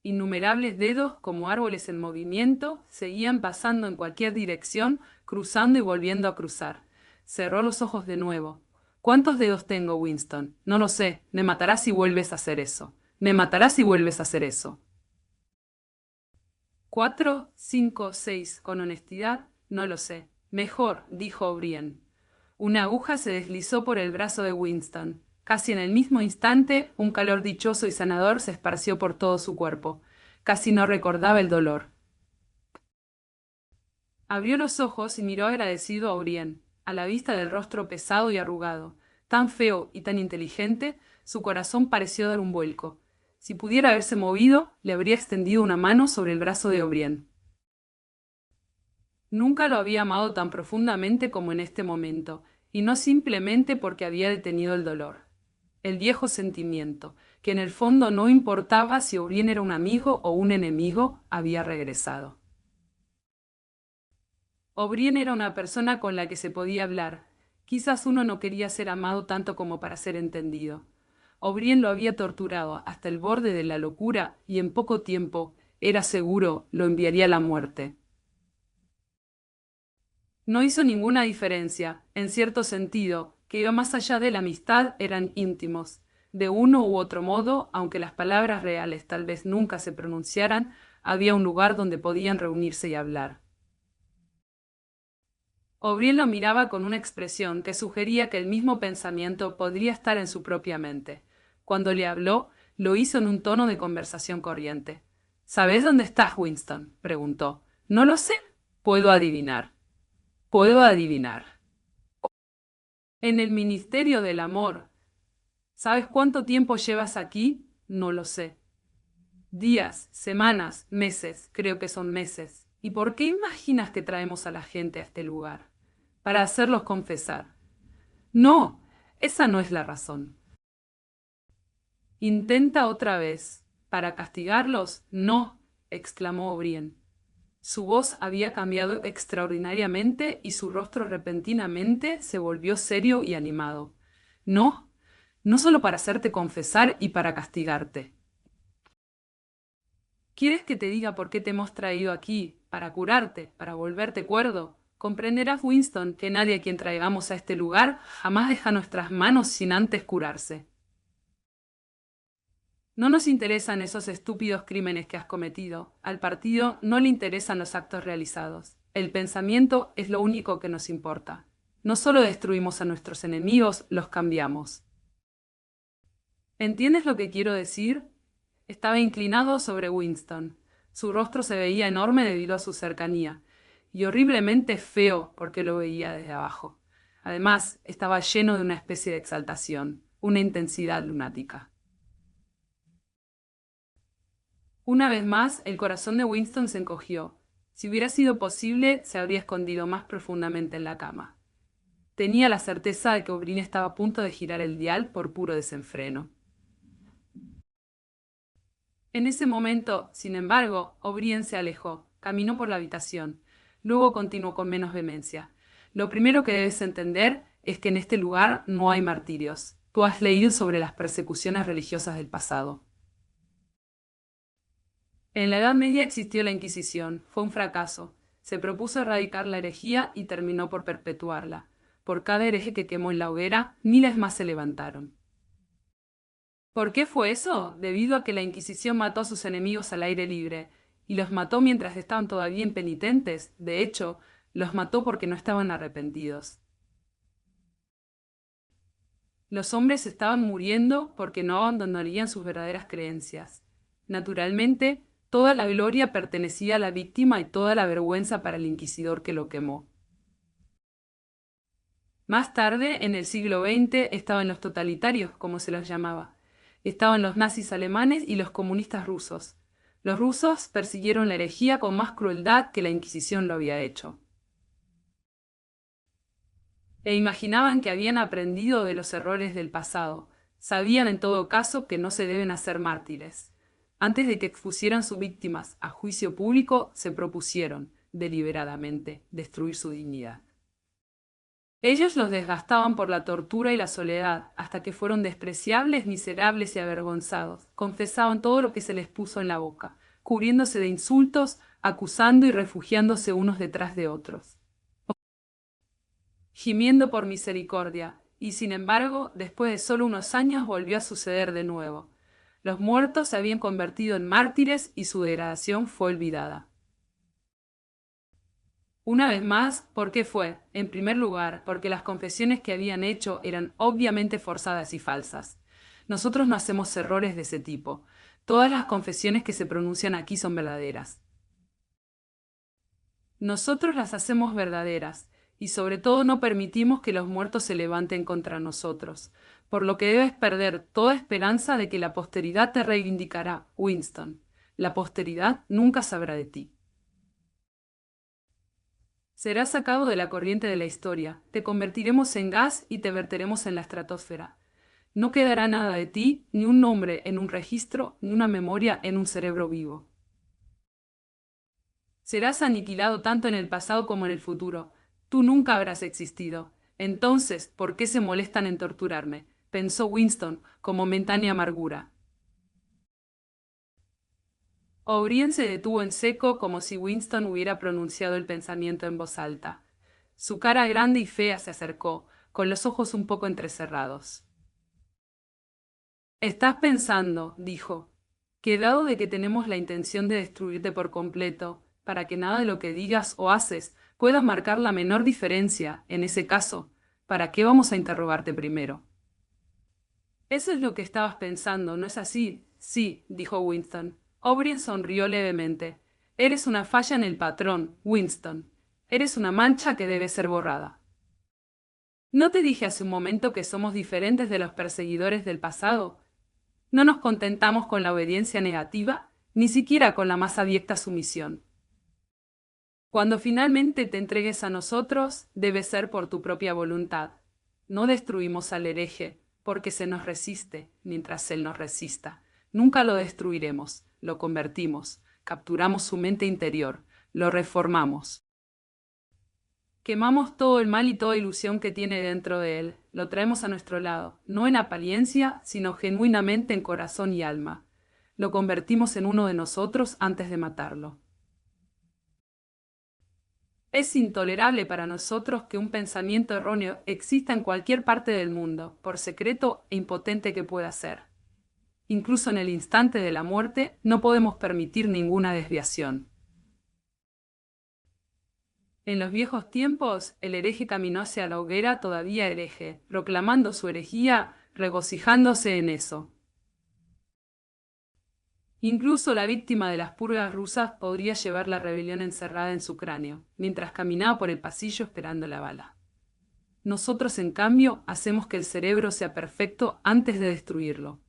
Speaker 1: Innumerables dedos, como árboles en movimiento, seguían pasando en cualquier dirección, cruzando y volviendo a cruzar. Cerró los ojos de nuevo. «¿Cuántos dedos tengo, Winston?» «No lo sé. Me matarás si vuelves a hacer eso. Me matarás si vuelves a hacer eso». «¿4, 5, 6, con honestidad? No lo sé». «Mejor», dijo O'Brien. Una aguja se deslizó por el brazo de Winston. Casi en el mismo instante, un calor dichoso y sanador se esparció por todo su cuerpo. Casi no recordaba el dolor. Abrió los ojos y miró agradecido a O'Brien. A la vista del rostro pesado y arrugado, tan feo y tan inteligente, su corazón pareció dar un vuelco. Si pudiera haberse movido, le habría extendido una mano sobre el brazo de O'Brien. Nunca lo había amado tan profundamente como en este momento, y no simplemente porque había detenido el dolor. El viejo sentimiento, que en el fondo no importaba si O'Brien era un amigo o un enemigo, había regresado. O'Brien era una persona con la que se podía hablar. Quizás uno no quería ser amado tanto como para ser entendido. O'Brien lo había torturado hasta el borde de la locura y en poco tiempo, era seguro, lo enviaría a la muerte. No hizo ninguna diferencia, en cierto sentido, que iba más allá de la amistad, eran íntimos. De uno u otro modo, aunque las palabras reales tal vez nunca se pronunciaran, había un lugar donde podían reunirse y hablar. O'Brien lo miraba con una expresión que sugería que el mismo pensamiento podría estar en su propia mente. Cuando le habló, Lo hizo en un tono de conversación corriente. ¿Sabes dónde estás, Winston?, preguntó. No lo sé. Puedo adivinar. Puedo adivinar. En el Ministerio del Amor. ¿Sabes cuánto tiempo llevas aquí? No lo sé. Días, semanas, meses, creo que son meses. ¿Y por qué imaginas que traemos a la gente a este lugar? Para hacerlos confesar. No, esa no es la razón. Intenta otra vez. ¿Para castigarlos? No, exclamó O'Brien. Su voz había cambiado extraordinariamente y su rostro repentinamente se volvió serio y animado. No, no solo para hacerte confesar y para castigarte. ¿Quieres que te diga por qué te hemos traído aquí? ¿Para curarte? ¿Para volverte cuerdo? Comprenderás, Winston, que nadie a quien traigamos a este lugar jamás deja nuestras manos sin antes curarse. No nos interesan esos estúpidos crímenes que has cometido. Al partido no le interesan los actos realizados. El pensamiento es lo único que nos importa. No solo destruimos a nuestros enemigos, los cambiamos. ¿Entiendes lo que quiero decir? Estaba inclinado sobre Winston. Su rostro se veía enorme debido a su cercanía, y horriblemente feo porque lo veía desde abajo. Además, estaba lleno de una especie de exaltación, una intensidad lunática. Una vez más, el corazón de Winston se encogió. Si hubiera sido posible, se habría escondido más profundamente en la cama. Tenía la certeza de que O'Brien estaba a punto de girar el dial por puro desenfreno. En ese momento, sin embargo, O'Brien se alejó, caminó por la habitación. Luego continuó con menos vehemencia. Lo primero que debes entender es que en este lugar no hay martirios. Tú has leído sobre las persecuciones religiosas del pasado. En la Edad Media existió la Inquisición. Fue un fracaso. Se propuso erradicar la herejía y terminó por perpetuarla. Por cada hereje que quemó en la hoguera, miles más se levantaron. ¿Por qué fue eso? Debido a que la Inquisición mató a sus enemigos al aire libre, y los mató mientras estaban todavía impenitentes. De hecho, los mató porque no estaban arrepentidos. Los hombres estaban muriendo porque no abandonarían sus verdaderas creencias. Naturalmente, toda la gloria pertenecía a la víctima y toda la vergüenza para el inquisidor que lo quemó. Más tarde, en el siglo XX, estaban los totalitarios, como se los llamaba. Estaban los nazis alemanes y los comunistas rusos. Los rusos persiguieron la herejía con más crueldad que la Inquisición lo había hecho. E imaginaban que habían aprendido de los errores del pasado. Sabían en todo caso que no se deben hacer mártires. Antes de que expusieran sus víctimas a juicio público, se propusieron, deliberadamente, destruir su dignidad. Ellos los desgastaban por la tortura y la soledad, hasta que fueron despreciables, miserables y avergonzados. Confesaban todo lo que se les puso en la boca, cubriéndose de insultos, acusando y refugiándose unos detrás de otros, gimiendo por misericordia, y sin embargo, después de solo unos años volvió a suceder de nuevo. Los muertos se habían convertido en mártires y su degradación fue olvidada. Una vez más, ¿por qué fue? En primer lugar, porque las confesiones que habían hecho eran obviamente forzadas y falsas. Nosotros no hacemos errores de ese tipo. Todas las confesiones que se pronuncian aquí son verdaderas. Nosotros las hacemos verdaderas, y sobre todo no permitimos que los muertos se levanten contra nosotros, por lo que debes perder toda esperanza de que la posteridad te reivindicará, Winston. La posteridad nunca sabrá de ti. Serás sacado de la corriente de la historia, te convertiremos en gas y te verteremos en la estratosfera. No quedará nada de ti, ni un nombre en un registro, ni una memoria en un cerebro vivo. Serás aniquilado tanto en el pasado como en el futuro. Tú nunca habrás existido. Entonces, ¿por qué se molestan en torturarme?, pensó Winston, con momentánea amargura. O'Brien se detuvo en seco como si Winston hubiera pronunciado el pensamiento en voz alta. Su cara grande y fea se acercó, con los ojos un poco entrecerrados. «Estás pensando», dijo, «que dado de que tenemos la intención de destruirte por completo, para que nada de lo que digas o haces pueda marcar la menor diferencia, en ese caso, ¿para qué vamos a interrogarte primero?» Eso es lo que estabas pensando, ¿no es así? Sí, dijo Winston. O'Brien sonrió levemente. Eres una falla en el patrón, Winston. Eres una mancha que debe ser borrada. ¿No te dije hace un momento que somos diferentes de los perseguidores del pasado? No nos contentamos con la obediencia negativa, ni siquiera con la más abyecta sumisión. Cuando finalmente te entregues a nosotros, debe ser por tu propia voluntad. No destruimos al hereje, porque se nos resiste, mientras él nos resista. Nunca lo destruiremos, lo convertimos, capturamos su mente interior, lo reformamos. Quemamos todo el mal y toda ilusión que tiene dentro de él, lo traemos a nuestro lado, no en apariencia, sino genuinamente en corazón y alma. Lo convertimos en uno de nosotros antes de matarlo. Es intolerable para nosotros que un pensamiento erróneo exista en cualquier parte del mundo, por secreto e impotente que pueda ser. Incluso en el instante de la muerte, no podemos permitir ninguna desviación. En los viejos tiempos, el hereje caminó hacia la hoguera todavía hereje, proclamando su herejía, regocijándose en eso. Incluso la víctima de las purgas rusas podría llevar la rebelión encerrada en su cráneo, mientras caminaba por el pasillo esperando la bala. Nosotros, en cambio, hacemos que el cerebro sea perfecto antes de destruirlo.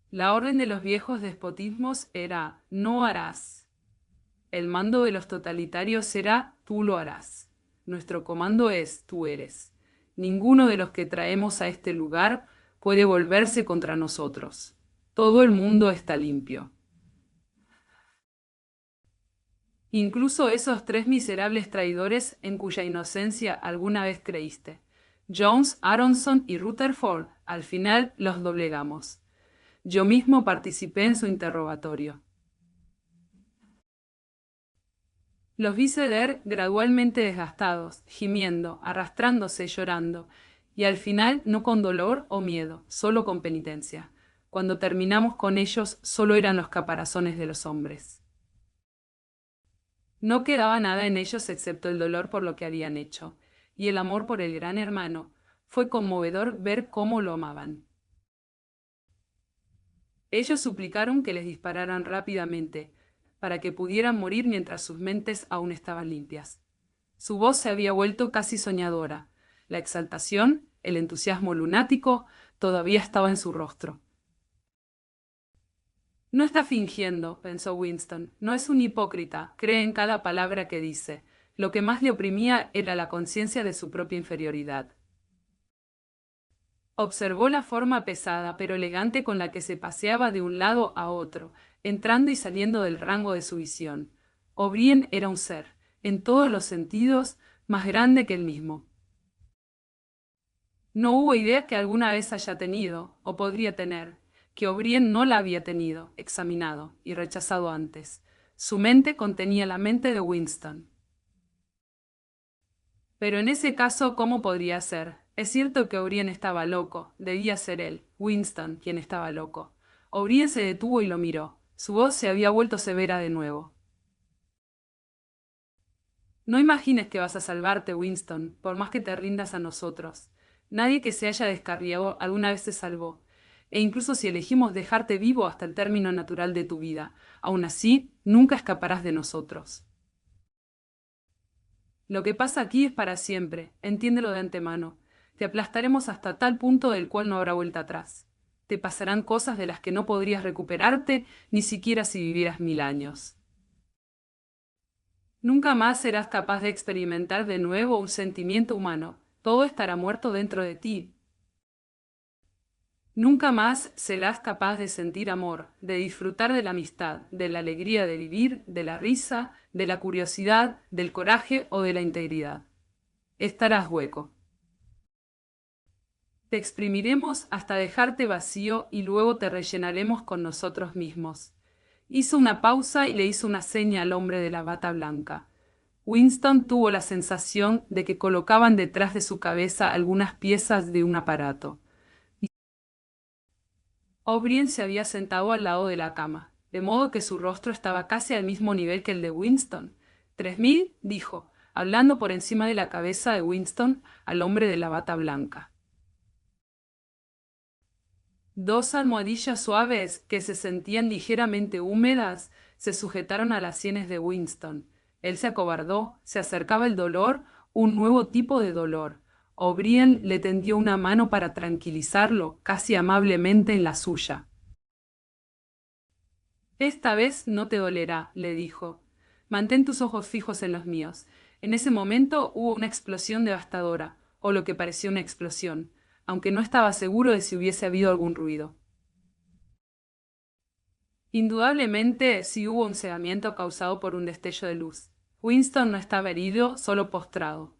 Speaker 1: La orden de los viejos despotismos era no harás. El mando de los totalitarios será tú lo harás. Nuestro comando es tú eres. Ninguno de los que traemos a este lugar puede volverse contra nosotros. Todo el mundo está limpio. Incluso esos 3 miserables traidores en cuya inocencia alguna vez creíste. Jones, Aronson y Rutherford, al final los doblegamos. Yo mismo participé en su interrogatorio. Los vi ceder gradualmente desgastados, gimiendo, arrastrándose, llorando, y al final no con dolor o miedo, solo con penitencia. Cuando terminamos con ellos, solo eran los caparazones de los hombres. No quedaba nada en ellos excepto el dolor por lo que habían hecho, y el amor por el gran hermano. Fue conmovedor ver cómo lo amaban. Ellos suplicaron que les dispararan rápidamente, para que pudieran morir mientras sus mentes aún estaban limpias. Su voz se había vuelto casi soñadora. La exaltación, el entusiasmo lunático, todavía estaba en su rostro. No está fingiendo, pensó Winston. No es un hipócrita, cree en cada palabra que dice. Lo que más le oprimía era la conciencia de su propia inferioridad. Observó la forma pesada pero elegante con la que se paseaba de un lado a otro, entrando y saliendo del rango de su visión. O'Brien era un ser, en todos los sentidos, más grande que él mismo. No hubo idea que alguna vez haya tenido, o podría tener, que O'Brien no la había tenido, examinado y rechazado antes. Su mente contenía la mente de Winston. Pero en ese caso, ¿cómo podría ser? Es cierto que O'Brien estaba loco, debía ser él, Winston, quien estaba loco. O'Brien se detuvo y lo miró. Su voz se había vuelto severa de nuevo. No imagines que vas a salvarte, Winston, por más que te rindas a nosotros. Nadie que se haya descarriado alguna vez se salvó. E incluso si elegimos dejarte vivo hasta el término natural de tu vida, aún así, nunca escaparás de nosotros. Lo que pasa aquí es para siempre, entiéndelo de antemano. Te aplastaremos hasta tal punto del cual no habrá vuelta atrás. Te pasarán cosas de las que no podrías recuperarte ni siquiera si vivieras 1000 años. Nunca más serás capaz de experimentar de nuevo un sentimiento humano. Todo estará muerto dentro de ti. Nunca más serás capaz de sentir amor, de disfrutar de la amistad, de la alegría de vivir, de la risa, de la curiosidad, del coraje o de la integridad. Estarás hueco. Te exprimiremos hasta dejarte vacío y luego te rellenaremos con nosotros mismos. Hizo una pausa y le hizo una seña al hombre de la bata blanca. Winston tuvo la sensación de que colocaban detrás de su cabeza algunas piezas de un aparato. O'Brien se había sentado al lado de la cama, de modo que su rostro estaba casi al mismo nivel que el de Winston. 3000, dijo, hablando por encima de la cabeza de Winston al hombre de la bata blanca. Dos almohadillas suaves, que se sentían ligeramente húmedas, se sujetaron a las sienes de Winston. Él se acobardó, se acercaba el dolor, un nuevo tipo de dolor. O'Brien le tendió una mano para tranquilizarlo, casi amablemente en la suya. Esta vez no te dolerá, le dijo. Mantén tus ojos fijos en los míos. En ese momento hubo una explosión devastadora, o lo que pareció una explosión, aunque no estaba seguro de si hubiese habido algún ruido. Indudablemente sí hubo un cegamiento causado por un destello de luz. Winston no estaba herido, solo postrado.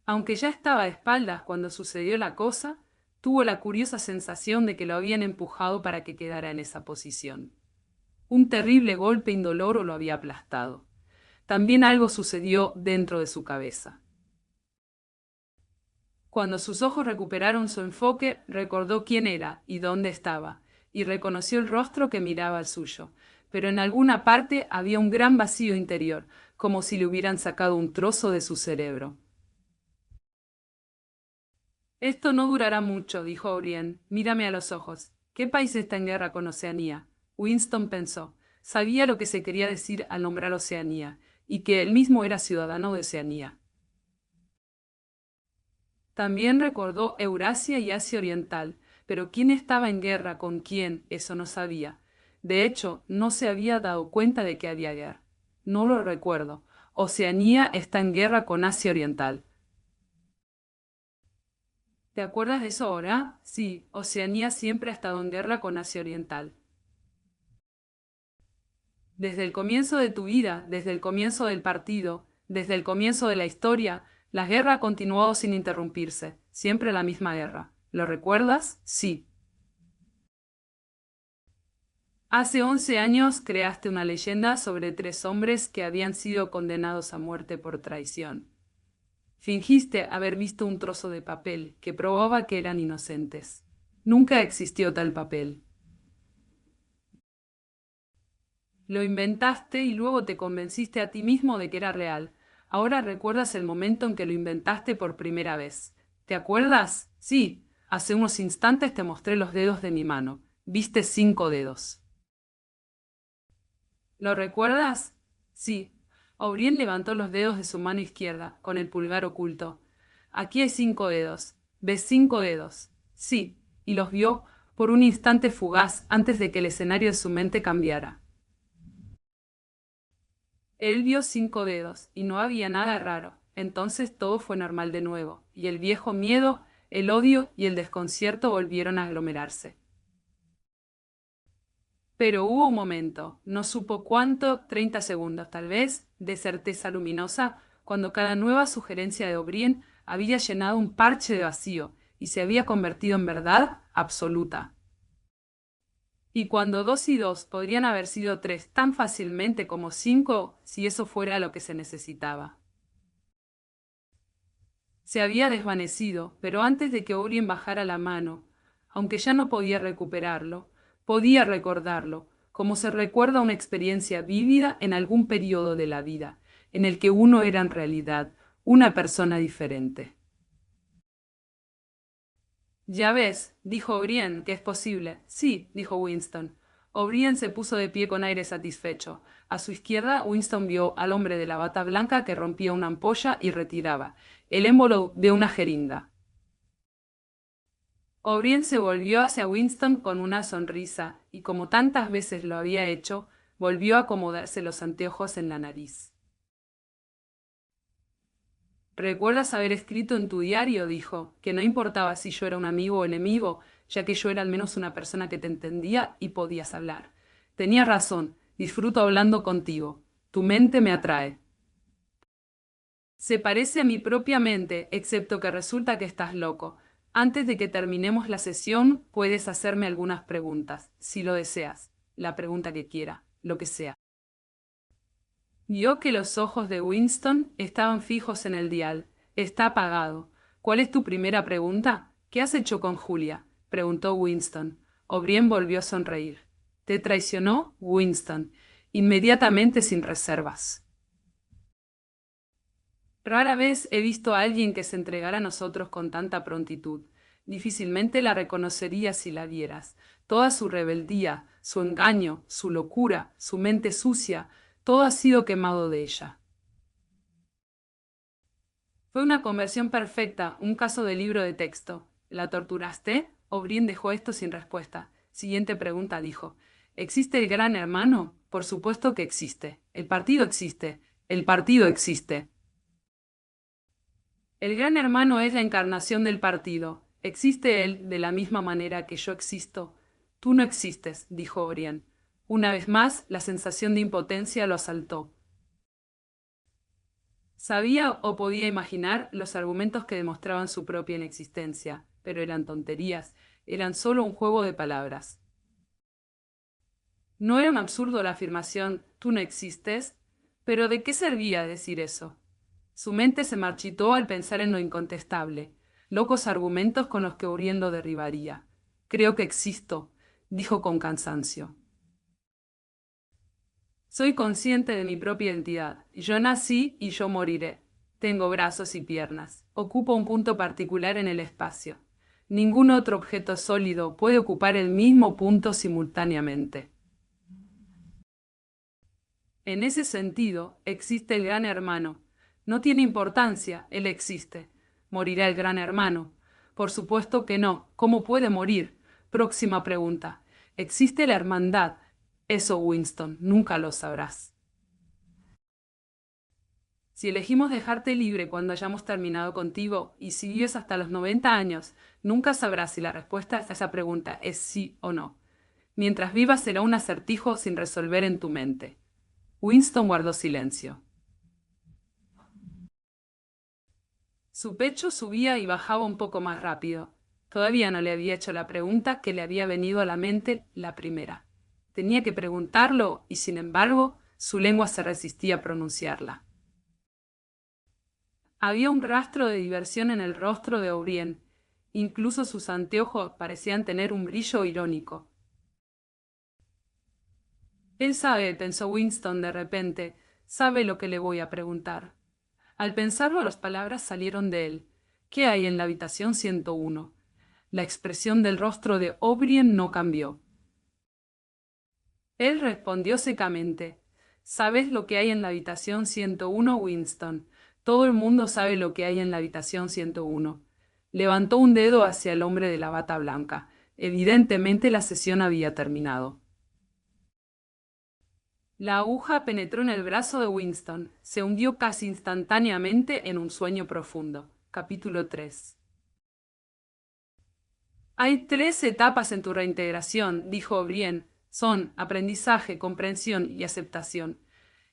Speaker 1: Aunque ya estaba de espaldas cuando sucedió la cosa, tuvo la curiosa sensación de que lo habían empujado para que quedara en esa posición. Un terrible golpe indoloro lo había aplastado. También algo sucedió dentro de su cabeza. Cuando sus ojos recuperaron su enfoque, recordó quién era y dónde estaba, y reconoció el rostro que miraba al suyo. Pero en alguna parte había un gran vacío interior, como si le hubieran sacado un trozo de su cerebro. Esto no durará mucho, dijo O'Brien. Mírame a los ojos. ¿Qué país está en guerra con Oceanía? Winston pensó. Sabía lo que se quería decir al nombrar Oceanía, y que él mismo era ciudadano de Oceanía. También recordó Eurasia y Asia Oriental, pero quién estaba en guerra con quién, eso no sabía. De hecho, no se había dado cuenta de que había guerra. No lo recuerdo. Oceanía está en guerra con Asia Oriental. ¿Te acuerdas de eso ahora? Sí, Oceanía siempre ha estado en guerra con Asia Oriental. Desde el comienzo de tu vida, desde el comienzo del partido, desde el comienzo de la historia, la guerra ha continuado sin interrumpirse, siempre la misma guerra. ¿Lo recuerdas? Sí. Hace 11 años creaste una leyenda sobre 3 hombres que habían sido condenados a muerte por traición. Fingiste haber visto un trozo de papel que probaba que eran inocentes. Nunca existió tal papel. Lo inventaste y luego te convenciste a ti mismo de que era real. Ahora recuerdas el momento en que lo inventaste por primera vez. ¿Te acuerdas? Sí. Hace unos instantes te mostré los dedos de mi mano. Viste 5 dedos. ¿Lo recuerdas? Sí. O'Brien levantó los dedos de su mano izquierda, con el pulgar oculto. Aquí hay 5 dedos. ¿Ves 5 dedos? Sí. Y los vio por un instante fugaz antes de que el escenario de su mente cambiara. Él vio 5 dedos, y no había nada raro. Entonces todo fue normal de nuevo, y el viejo miedo, el odio y el desconcierto volvieron a aglomerarse. Pero hubo un momento, no supo cuánto, 30 segundos tal vez, de certeza luminosa, cuando cada nueva sugerencia de O'Brien había llenado un parche de vacío, y se había convertido en verdad absoluta. Y cuando 2 y 2 podrían haber sido 3 tan fácilmente como 5, si eso fuera lo que se necesitaba. Se había desvanecido, pero antes de que O'Brien bajara la mano, aunque ya no podía recuperarlo, podía recordarlo, como se recuerda una experiencia vívida en algún periodo de la vida, en el que uno era en realidad una persona diferente. Ya ves, dijo O'Brien, que es posible. Sí, dijo Winston. O'Brien se puso de pie con aire satisfecho. A su izquierda, Winston vio al hombre de la bata blanca que rompía una ampolla y retiraba el émbolo de una jeringa. O'Brien se volvió hacia Winston con una sonrisa, y como tantas veces lo había hecho, volvió a acomodarse los anteojos en la nariz. ¿Recuerdas haber escrito en tu diario, dijo, que no importaba si yo era un amigo o enemigo, ya que yo era al menos una persona que te entendía y podías hablar? Tenías razón, disfruto hablando contigo. Tu mente me atrae. Se parece a mi propia mente, excepto que resulta que estás loco. Antes de que terminemos la sesión, puedes hacerme algunas preguntas, si lo deseas. La pregunta que quiera, lo que sea. Vio que los ojos de Winston estaban fijos en el dial. Está apagado. ¿Cuál es tu primera pregunta? ¿Qué has hecho con Julia? Preguntó Winston. O'Brien volvió a sonreír. ¿Te traicionó? Winston. Inmediatamente sin reservas. Rara vez he visto a alguien que se entregara a nosotros con tanta prontitud. Difícilmente la reconocerías si la vieras. Toda su rebeldía, su engaño, su locura, su mente sucia, todo ha sido quemado de ella. Fue una conversión perfecta, un caso de libro de texto. ¿La torturaste? O'Brien dejó esto sin respuesta. Siguiente pregunta, dijo. ¿Existe el Gran Hermano? Por supuesto que existe. El partido existe. El partido existe. El Gran Hermano es la encarnación del partido. ¿Existe él de la misma manera que yo existo? Tú no existes, dijo O'Brien. Una vez más, la sensación de impotencia lo asaltó. Sabía o podía imaginar los argumentos que demostraban su propia inexistencia, pero eran tonterías, eran solo un juego de palabras. ¿No era un absurdo la afirmación, tú no existes? ¿Pero de qué servía decir eso? Su mente se marchitó al pensar en lo incontestable, locos argumentos con los que O'Brien lo derribaría. Creo que existo, dijo con cansancio. Soy consciente de mi propia identidad. Yo nací y yo moriré. Tengo brazos y piernas. Ocupo un punto particular en el espacio. Ningún otro objeto sólido puede ocupar el mismo punto simultáneamente. En ese sentido, existe el Gran Hermano. No tiene importancia, él existe. ¿Morirá el Gran Hermano? Por supuesto que no. ¿Cómo puede morir? Próxima pregunta. ¿Existe la hermandad? Eso, Winston, nunca lo sabrás. Si elegimos dejarte libre cuando hayamos terminado contigo, y si vives hasta los 90 años, nunca sabrás si la respuesta a esa pregunta es sí o no. Mientras vivas será un acertijo sin resolver en tu mente. Winston guardó silencio. Su pecho subía y bajaba un poco más rápido. Todavía no le había hecho la pregunta que le había venido a la mente la primera. Tenía que preguntarlo y, sin embargo, su lengua se resistía a pronunciarla. Había un rastro de diversión en el rostro de O'Brien. Incluso sus anteojos parecían tener un brillo irónico. Él sabe, pensó Winston de repente, sabe lo que le voy a preguntar. Al pensarlo, las palabras salieron de él. ¿Qué hay en la habitación 101? La expresión del rostro de O'Brien no cambió. Él respondió secamente. ¿Sabes lo que hay en la habitación 101, Winston? Todo el mundo sabe lo que hay en la habitación 101. Levantó un dedo hacia el hombre de la bata blanca. Evidentemente la sesión había terminado. La aguja penetró en el brazo de Winston. Se hundió casi instantáneamente en un sueño profundo. Capítulo 3. Hay 3 etapas en tu reintegración, dijo O'Brien. Son aprendizaje, comprensión y aceptación.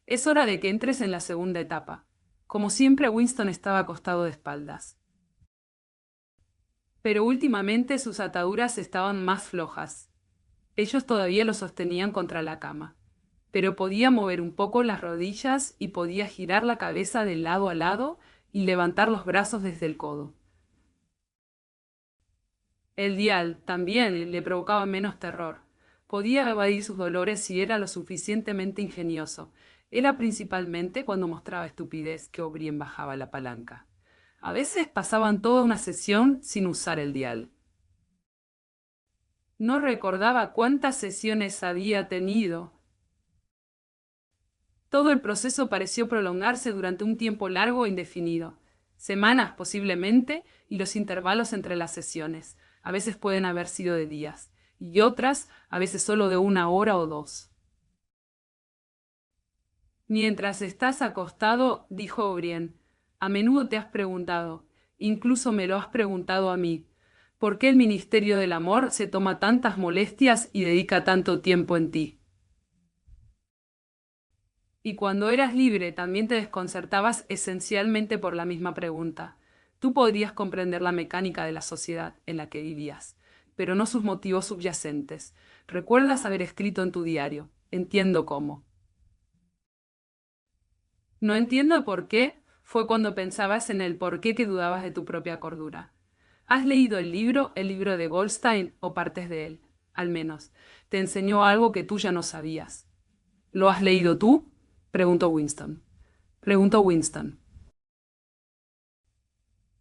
Speaker 1: Es hora de que entres en la segunda etapa. Como siempre, Winston estaba acostado de espaldas. Pero últimamente sus ataduras estaban más flojas. Ellos todavía lo sostenían contra la cama. Pero podía mover un poco las rodillas y podía girar la cabeza de lado a lado y levantar los brazos desde el codo. El dial también le provocaba menos terror. Podía evadir sus dolores si era lo suficientemente ingenioso. Era principalmente cuando mostraba estupidez que O'Brien bajaba la palanca. A veces pasaban toda una sesión sin usar el dial. No recordaba cuántas sesiones había tenido. Todo el proceso pareció prolongarse durante un tiempo largo e indefinido. Semanas posiblemente, y los intervalos entre las sesiones. A veces pueden haber sido de días, y otras, a veces solo de 1 hora o 2. Mientras estás acostado, dijo O'Brien, a menudo te has preguntado, incluso me lo has preguntado a mí, ¿por qué el ministerio del amor se toma tantas molestias y dedica tanto tiempo en ti? Y cuando eras libre también te desconcertabas esencialmente por la misma pregunta. Tú podrías comprender la mecánica de la sociedad en la que vivías, pero no sus motivos subyacentes. Recuerdas haber escrito en tu diario, entiendo cómo. No entiendo por qué, fue cuando pensabas en el por qué que dudabas de tu propia cordura. ¿Has leído el libro de Goldstein o partes de él? Al menos, te enseñó algo que tú ya no sabías. ¿Lo has leído tú? Preguntó Winston.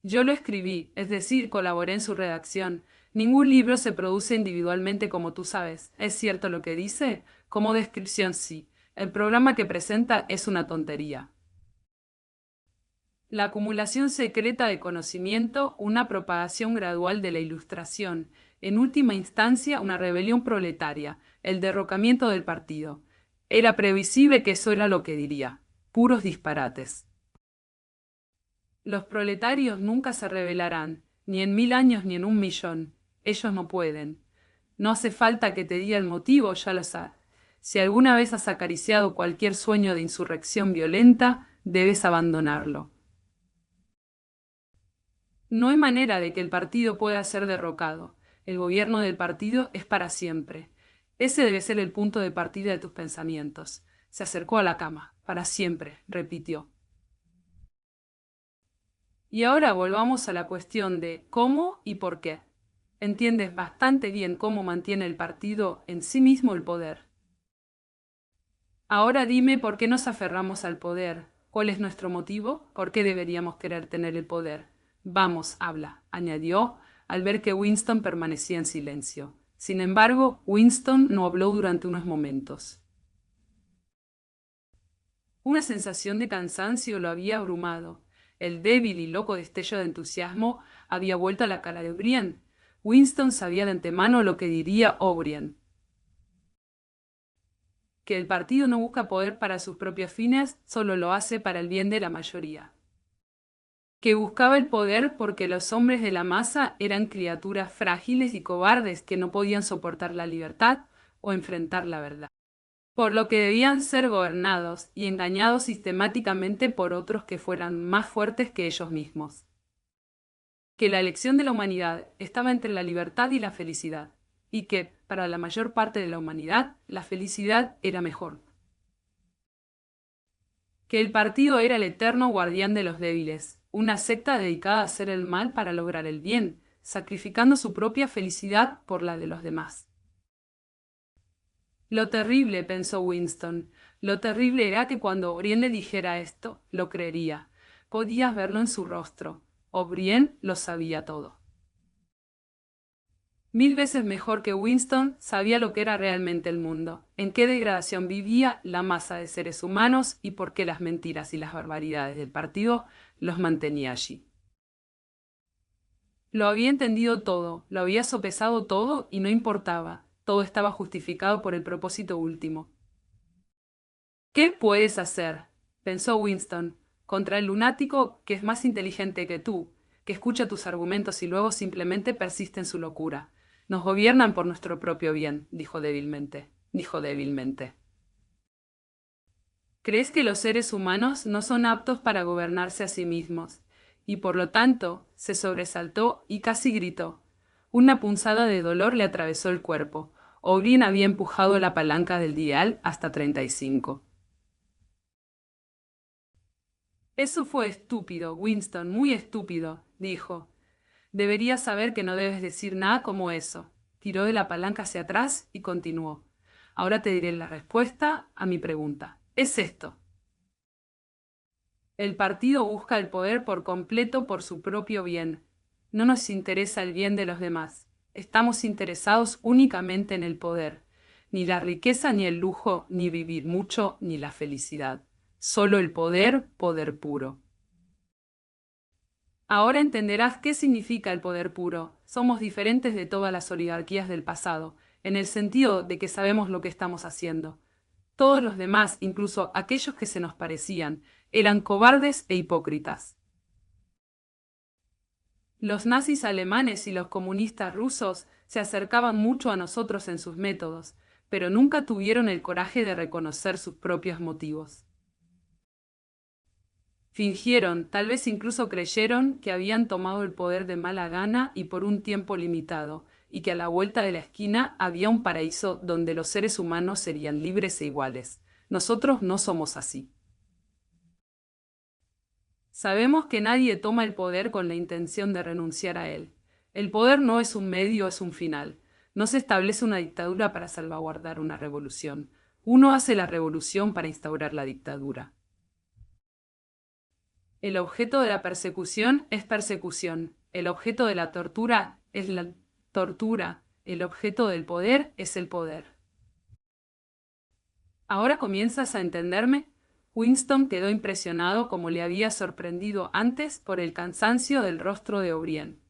Speaker 1: Yo lo escribí, es decir, colaboré en su redacción. Ningún libro se produce individualmente como tú sabes. ¿Es cierto lo que dice? Como descripción sí. El programa que presenta es una tontería. La acumulación secreta de conocimiento, una propagación gradual de la ilustración, en última instancia una rebelión proletaria, el derrocamiento del partido. Era previsible que eso era lo que diría. Puros disparates. Los proletarios nunca se rebelarán, ni en 1000 años ni en 1 millón. Ellos no pueden. No hace falta que te diga el motivo, ya lo sabes. Si alguna vez has acariciado cualquier sueño de insurrección violenta, debes abandonarlo. No hay manera de que el partido pueda ser derrocado. El gobierno del partido es para siempre. Ese debe ser el punto de partida de tus pensamientos. Se acercó a la cama. Para siempre, repitió. Y ahora volvamos a la cuestión de cómo y por qué. Entiendes bastante bien cómo mantiene el partido en sí mismo el poder. Ahora dime por qué nos aferramos al poder. ¿Cuál es nuestro motivo? ¿Por qué deberíamos querer tener el poder? Vamos, habla, añadió, al ver que Winston permanecía en silencio. Sin embargo, Winston no habló durante unos momentos. Una sensación de cansancio lo había abrumado. El débil y loco destello de entusiasmo había vuelto a la cara de O'Brien. Winston sabía de antemano lo que diría O'Brien. Que el partido no busca poder para sus propios fines, solo lo hace para el bien de la mayoría. Que buscaba el poder porque los hombres de la masa eran criaturas frágiles y cobardes que no podían soportar la libertad o enfrentar la verdad, por lo que debían ser gobernados y engañados sistemáticamente por otros que fueran más fuertes que ellos mismos. Que la elección de la humanidad estaba entre la libertad y la felicidad, y que, para la mayor parte de la humanidad, la felicidad era mejor. Que el partido era el eterno guardián de los débiles, una secta dedicada a hacer el mal para lograr el bien, sacrificando su propia felicidad por la de los demás. Lo terrible, pensó Winston, lo terrible era que cuando O'Brien le dijera esto, lo creería. Podías verlo en su rostro. O'Brien lo sabía todo. 1000 veces mejor que Winston, sabía lo que era realmente el mundo, en qué degradación vivía la masa de seres humanos y por qué las mentiras y las barbaridades del partido los mantenía allí. Lo había entendido todo, lo había sopesado todo y no importaba, todo estaba justificado por el propósito último. ¿Qué puedes hacer?, pensó Winston, contra el lunático que es más inteligente que tú, que escucha tus argumentos y luego simplemente persiste en su locura. Nos gobiernan por nuestro propio bien, dijo débilmente. ¿Crees que los seres humanos no son aptos para gobernarse a sí mismos? Y por lo tanto, se sobresaltó y casi gritó. Una punzada de dolor le atravesó el cuerpo. O'Brien había empujado la palanca del dial hasta 35. Eso fue estúpido, Winston, muy estúpido, dijo. Deberías saber que no debes decir nada como eso. Tiró de la palanca hacia atrás y continuó. Ahora te diré la respuesta a mi pregunta. Es esto. El partido busca el poder por completo por su propio bien. No nos interesa el bien de los demás. Estamos interesados únicamente en el poder. Ni la riqueza, ni el lujo, ni vivir mucho, ni la felicidad. Solo el poder, poder puro. Ahora entenderás qué significa el poder puro. Somos diferentes de todas las oligarquías del pasado, en el sentido de que sabemos lo que estamos haciendo. Todos los demás, incluso aquellos que se nos parecían, eran cobardes e hipócritas. Los nazis alemanes y los comunistas rusos se acercaban mucho a nosotros en sus métodos, pero nunca tuvieron el coraje de reconocer sus propios motivos. Fingieron, tal vez incluso creyeron, que habían tomado el poder de mala gana y por un tiempo limitado, y que a la vuelta de la esquina había un paraíso donde los seres humanos serían libres e iguales. Nosotros no somos así. Sabemos que nadie toma el poder con la intención de renunciar a él. El poder no es un medio, es un final. No se establece una dictadura para salvaguardar una revolución. Uno hace la revolución para instaurar la dictadura. El objeto de la persecución es persecución. El objeto de la tortura es la tortura. El objeto del poder es el poder. ¿Ahora comienzas a entenderme? Winston quedó impresionado como le había sorprendido antes por el cansancio del rostro de O'Brien.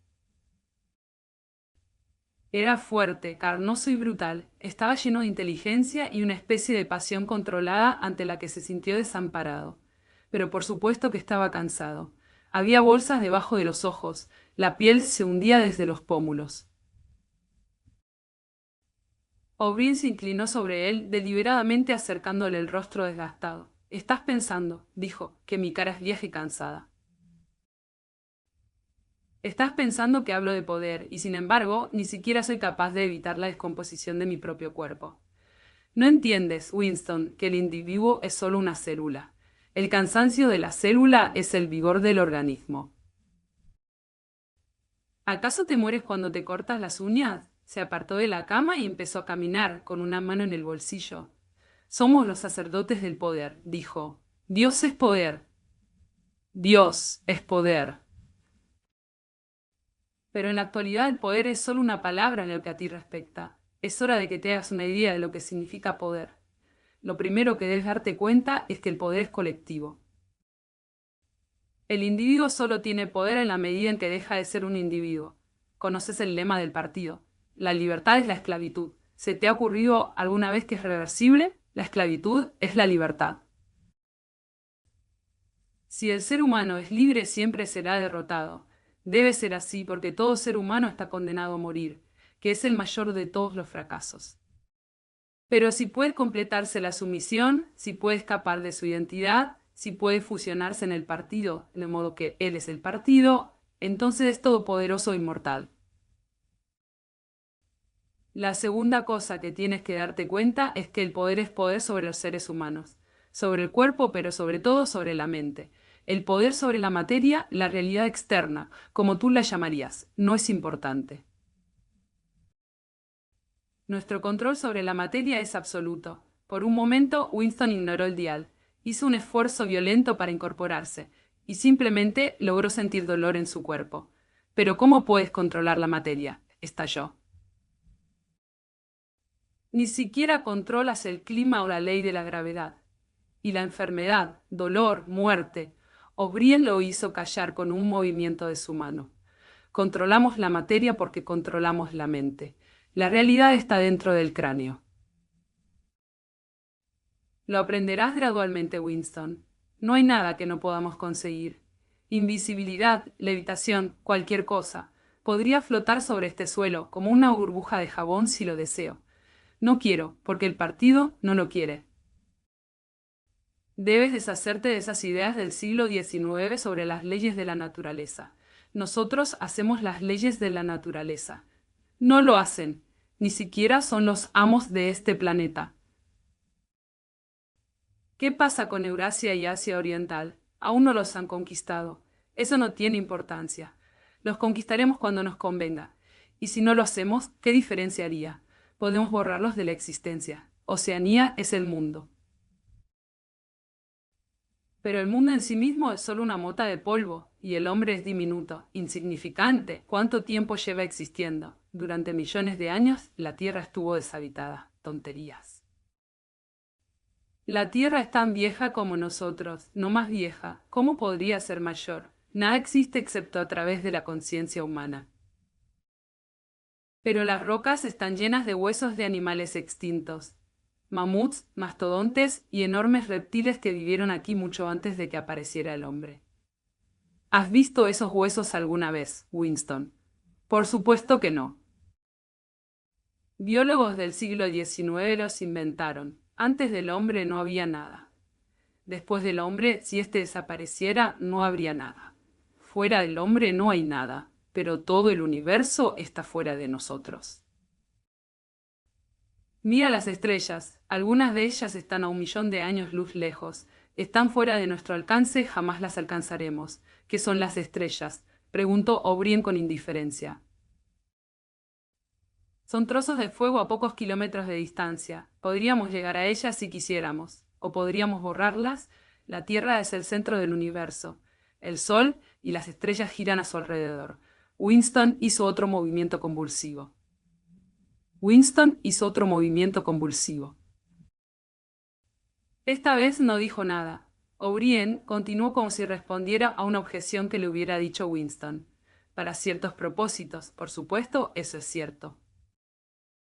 Speaker 1: Era fuerte, carnoso y brutal. Estaba lleno de inteligencia y una especie de pasión controlada ante la que se sintió desamparado. Pero por supuesto que estaba cansado. Había bolsas debajo de los ojos. La piel se hundía desde los pómulos. O'Brien se inclinó sobre él, deliberadamente acercándole el rostro desgastado. «Estás pensando», dijo, «que mi cara es vieja y cansada. Estás pensando que hablo de poder, y sin embargo, ni siquiera soy capaz de evitar la descomposición de mi propio cuerpo. No entiendes, Winston, que el individuo es solo una célula. El cansancio de la célula es el vigor del organismo». «¿Acaso te mueres cuando te cortas las uñas?» Se apartó de la cama y empezó a caminar, con una mano en el bolsillo. «Somos los sacerdotes del poder», dijo. «Dios es poder. Dios es poder». Pero en la actualidad el poder es solo una palabra en lo que a ti respecta. Es hora de que te hagas una idea de lo que significa poder. Lo primero que debes darte cuenta es que el poder es colectivo. El individuo solo tiene poder en la medida en que deja de ser un individuo. Conoces el lema del partido. La libertad es la esclavitud. ¿Se te ha ocurrido alguna vez que es reversible? La esclavitud es la libertad. Si el ser humano es libre, siempre será derrotado. Debe ser así porque todo ser humano está condenado a morir, que es el mayor de todos los fracasos. Pero si puede completarse la sumisión, si puede escapar de su identidad, si puede fusionarse en el partido, de modo que él es el partido, entonces es todopoderoso e inmortal. La segunda cosa que tienes que darte cuenta es que el poder es poder sobre los seres humanos, sobre el cuerpo, pero sobre todo sobre la mente. El poder sobre la materia, la realidad externa, como tú la llamarías, no es importante. Nuestro control sobre la materia es absoluto. Por un momento, Winston ignoró el dial. Hizo un esfuerzo violento para incorporarse, y simplemente logró sentir dolor en su cuerpo. «¿Pero cómo puedes controlar la materia?», estalló. «Ni siquiera controlas el clima o la ley de la gravedad. Y la enfermedad, dolor, muerte». O'Brien lo hizo callar con un movimiento de su mano. «Controlamos la materia porque controlamos la mente. La realidad está dentro del cráneo». Lo aprenderás gradualmente, Winston. No hay nada que no podamos conseguir. Invisibilidad, levitación, cualquier cosa. Podría flotar sobre este suelo como una burbuja de jabón si lo deseo. No quiero, porque el partido no lo quiere. Debes deshacerte de esas ideas del siglo XIX sobre las leyes de la naturaleza. Nosotros hacemos las leyes de la naturaleza. No lo hacen. Ni siquiera son los amos de este planeta. ¿Qué pasa con Eurasia y Asia Oriental? Aún no los han conquistado. Eso no tiene importancia. Los conquistaremos cuando nos convenga. Y si no lo hacemos, ¿qué diferencia haría? Podemos borrarlos de la existencia. Oceanía es el mundo. Pero el mundo en sí mismo es solo una mota de polvo, y el hombre es diminuto, insignificante. ¿Cuánto tiempo lleva existiendo? Durante millones de años, la Tierra estuvo deshabitada. Tonterías. La Tierra es tan vieja como nosotros, no más vieja. ¿Cómo podría ser mayor? Nada existe excepto a través de la conciencia humana. Pero las rocas están llenas de huesos de animales extintos. Mamuts, mastodontes y enormes reptiles que vivieron aquí mucho antes de que apareciera el hombre. ¿Has visto esos huesos alguna vez, Winston? Por supuesto que no. Biólogos del siglo XIX los inventaron. Antes del hombre no había nada. Después del hombre, si éste desapareciera, no habría nada. Fuera del hombre no hay nada, pero todo el universo está fuera de nosotros. Mira las estrellas. Algunas de ellas están a 1.000.000 de años luz lejos. Están fuera de nuestro alcance, jamás las alcanzaremos. ¿Qué son las estrellas?, preguntó O'Brien con indiferencia. Son trozos de fuego a pocos kilómetros de distancia. Podríamos llegar a ellas si quisiéramos, o podríamos borrarlas. La Tierra es el centro del universo. El Sol y las estrellas giran a su alrededor. Winston hizo otro movimiento convulsivo. Winston hizo otro movimiento convulsivo. Esta vez no dijo nada. O'Brien continuó como si respondiera a una objeción que le hubiera dicho Winston. Para ciertos propósitos, por supuesto, eso es cierto.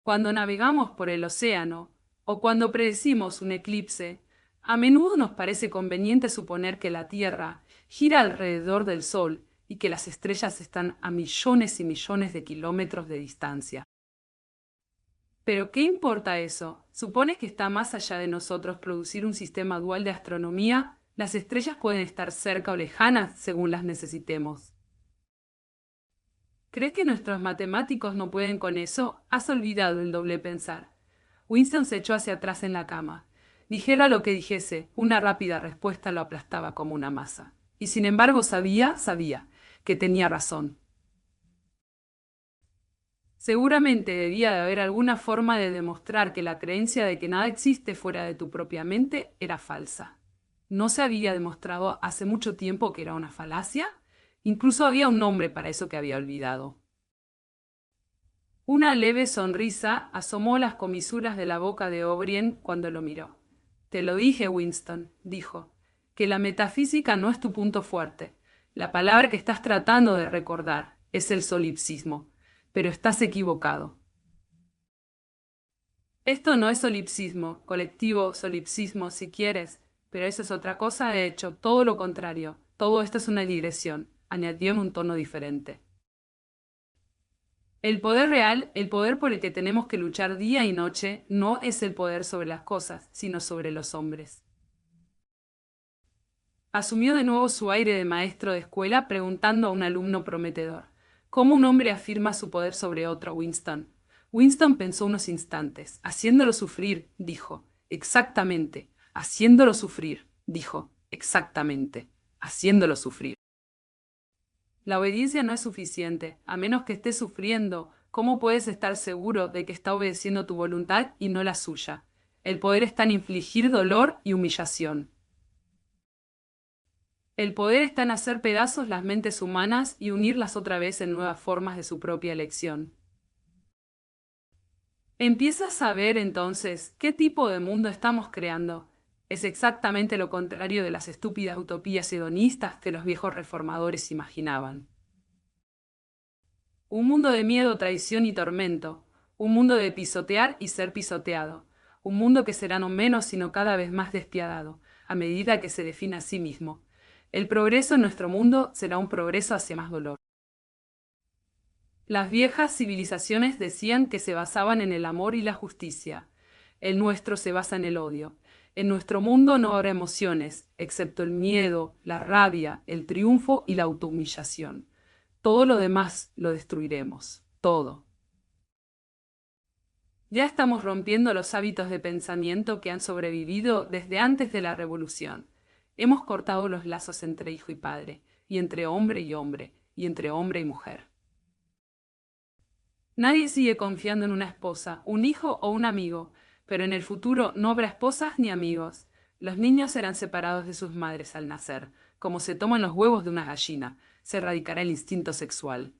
Speaker 1: Cuando navegamos por el océano, o cuando predecimos un eclipse, a menudo nos parece conveniente suponer que la Tierra gira alrededor del Sol y que las estrellas están a millones y millones de kilómetros de distancia. Pero ¿qué importa eso? ¿Supones que está más allá de nosotros producir un sistema dual de astronomía? Las estrellas pueden estar cerca o lejanas según las necesitemos. ¿Crees que nuestros matemáticos no pueden con eso? Has olvidado el doble pensar. Winston se echó hacia atrás en la cama. Dijera lo que dijese, una rápida respuesta lo aplastaba como una masa. Y sin embargo sabía que tenía razón. Seguramente debía de haber alguna forma de demostrar que la creencia de que nada existe fuera de tu propia mente era falsa. ¿No se había demostrado hace mucho tiempo que era una falacia? Incluso había un nombre para eso que había olvidado. Una leve sonrisa asomó las comisuras de la boca de O'Brien cuando lo miró. Te lo dije, Winston, dijo, que la metafísica no es tu punto fuerte. La palabra que estás tratando de recordar es el solipsismo, pero estás equivocado. Esto no es solipsismo, colectivo solipsismo si quieres, pero eso es otra cosa, de hecho, todo lo contrario. Todo esto es una digresión, añadió en un tono diferente. El poder real, el poder por el que tenemos que luchar día y noche, no es el poder sobre las cosas, sino sobre los hombres. Asumió de nuevo su aire de maestro de escuela preguntando a un alumno prometedor. ¿Cómo un hombre afirma su poder sobre otro, Winston? Winston pensó unos instantes. Haciéndolo sufrir, dijo. Exactamente. Haciéndolo sufrir, dijo. Exactamente. Haciéndolo sufrir. La obediencia no es suficiente, a menos que estés sufriendo. ¿Cómo puedes estar seguro de que está obedeciendo tu voluntad y no la suya? El poder está en infligir dolor y humillación. El poder está en hacer pedazos las mentes humanas y unirlas otra vez en nuevas formas de su propia elección. Empiezas a ver entonces qué tipo de mundo estamos creando. Es exactamente lo contrario de las estúpidas utopías hedonistas que los viejos reformadores imaginaban. Un mundo de miedo, traición y tormento. Un mundo de pisotear y ser pisoteado. Un mundo que será no menos sino cada vez más despiadado, a medida que se define a sí mismo. El progreso en nuestro mundo será un progreso hacia más dolor. Las viejas civilizaciones decían que se basaban en el amor y la justicia. El nuestro se basa en el odio. En nuestro mundo no habrá emociones, excepto el miedo, la rabia, el triunfo y la autohumillación. Todo lo demás lo destruiremos. Todo. Ya estamos rompiendo los hábitos de pensamiento que han sobrevivido desde antes de la revolución. Hemos cortado los lazos entre hijo y padre, y entre hombre, y entre hombre y mujer. Nadie sigue confiando en una esposa, un hijo o un amigo, pero en el futuro no habrá esposas ni amigos. Los niños serán separados de sus madres al nacer, como se toman los huevos de una gallina. Se erradicará el instinto sexual.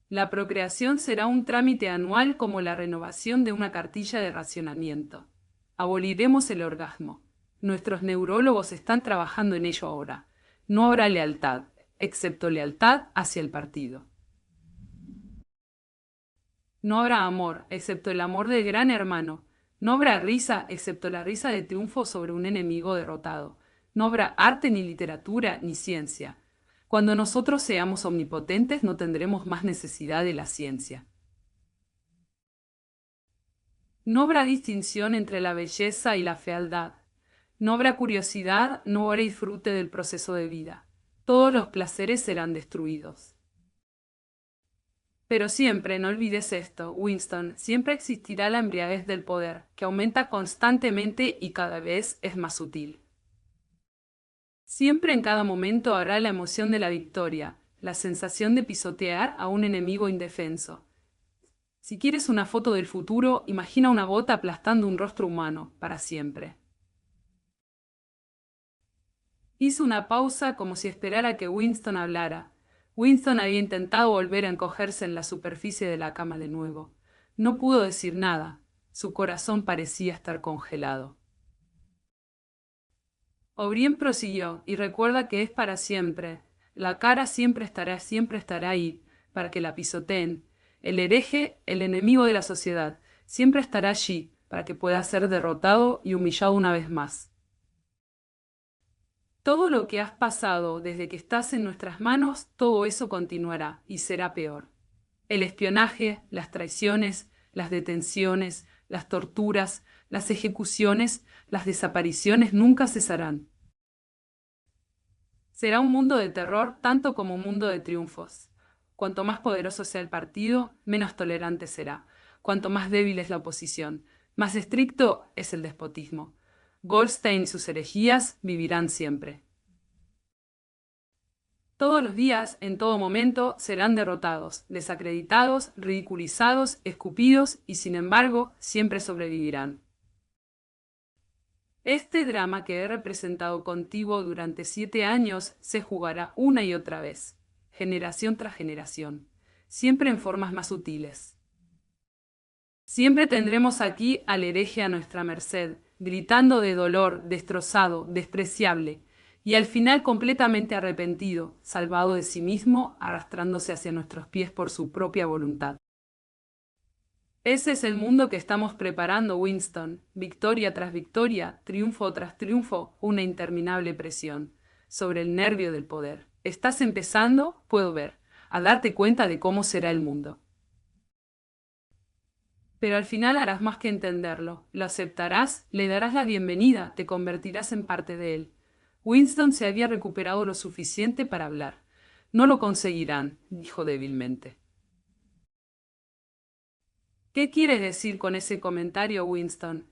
Speaker 1: La procreación será un trámite anual como la renovación de una cartilla de racionamiento. Aboliremos el orgasmo. Nuestros neurólogos están trabajando en ello ahora. No habrá lealtad, excepto lealtad hacia el partido. No habrá amor, excepto el amor del gran hermano. No habrá risa, excepto la risa de triunfo sobre un enemigo derrotado. No habrá arte ni literatura ni ciencia. Cuando nosotros seamos omnipotentes no tendremos más necesidad de la ciencia. No habrá distinción entre la belleza y la fealdad. No habrá curiosidad, no habrá disfrute del proceso de vida. Todos los placeres serán destruidos. Pero siempre, no olvides esto, Winston, siempre existirá la embriaguez del poder, que aumenta constantemente y cada vez es más sutil. Siempre en cada momento habrá la emoción de la victoria, la sensación de pisotear a un enemigo indefenso. Si quieres una foto del futuro, imagina una gota aplastando un rostro humano, para siempre. Hizo una pausa como si esperara que Winston hablara. Winston había intentado volver a encogerse en la superficie de la cama de nuevo. No pudo decir nada. Su corazón parecía estar congelado. O'Brien prosiguió, y recuerda que es para siempre. La cara siempre estará ahí, para que la pisoteen. El hereje, el enemigo de la sociedad, siempre estará allí, para que pueda ser derrotado y humillado una vez más. Todo lo que has pasado desde que estás en nuestras manos, todo eso continuará, y será peor. El espionaje, las traiciones, las detenciones, las torturas, las ejecuciones, las desapariciones nunca cesarán. Será un mundo de terror tanto como un mundo de triunfos. Cuanto más poderoso sea el partido, menos tolerante será. Cuanto más débil es la oposición, más estricto es el despotismo. Goldstein y sus herejías vivirán siempre. Todos los días, en todo momento, serán derrotados, desacreditados, ridiculizados, escupidos y, sin embargo, siempre sobrevivirán. Este drama que he representado contigo durante 7 años se jugará una y otra vez, generación tras generación, siempre en formas más sutiles. Siempre tendremos aquí al hereje a nuestra merced, gritando de dolor, destrozado, despreciable, y al final completamente arrepentido, salvado de sí mismo, arrastrándose hacia nuestros pies por su propia voluntad. Ese es el mundo que estamos preparando, Winston. Victoria tras victoria, triunfo tras triunfo, una interminable presión sobre el nervio del poder. Estás empezando, puedo ver, a darte cuenta de cómo será el mundo. Pero al final harás más que entenderlo. Lo aceptarás, le darás la bienvenida, te convertirás en parte de él. Winston se había recuperado lo suficiente para hablar. No lo conseguirán, dijo débilmente. ¿Qué quieres decir con ese comentario, Winston?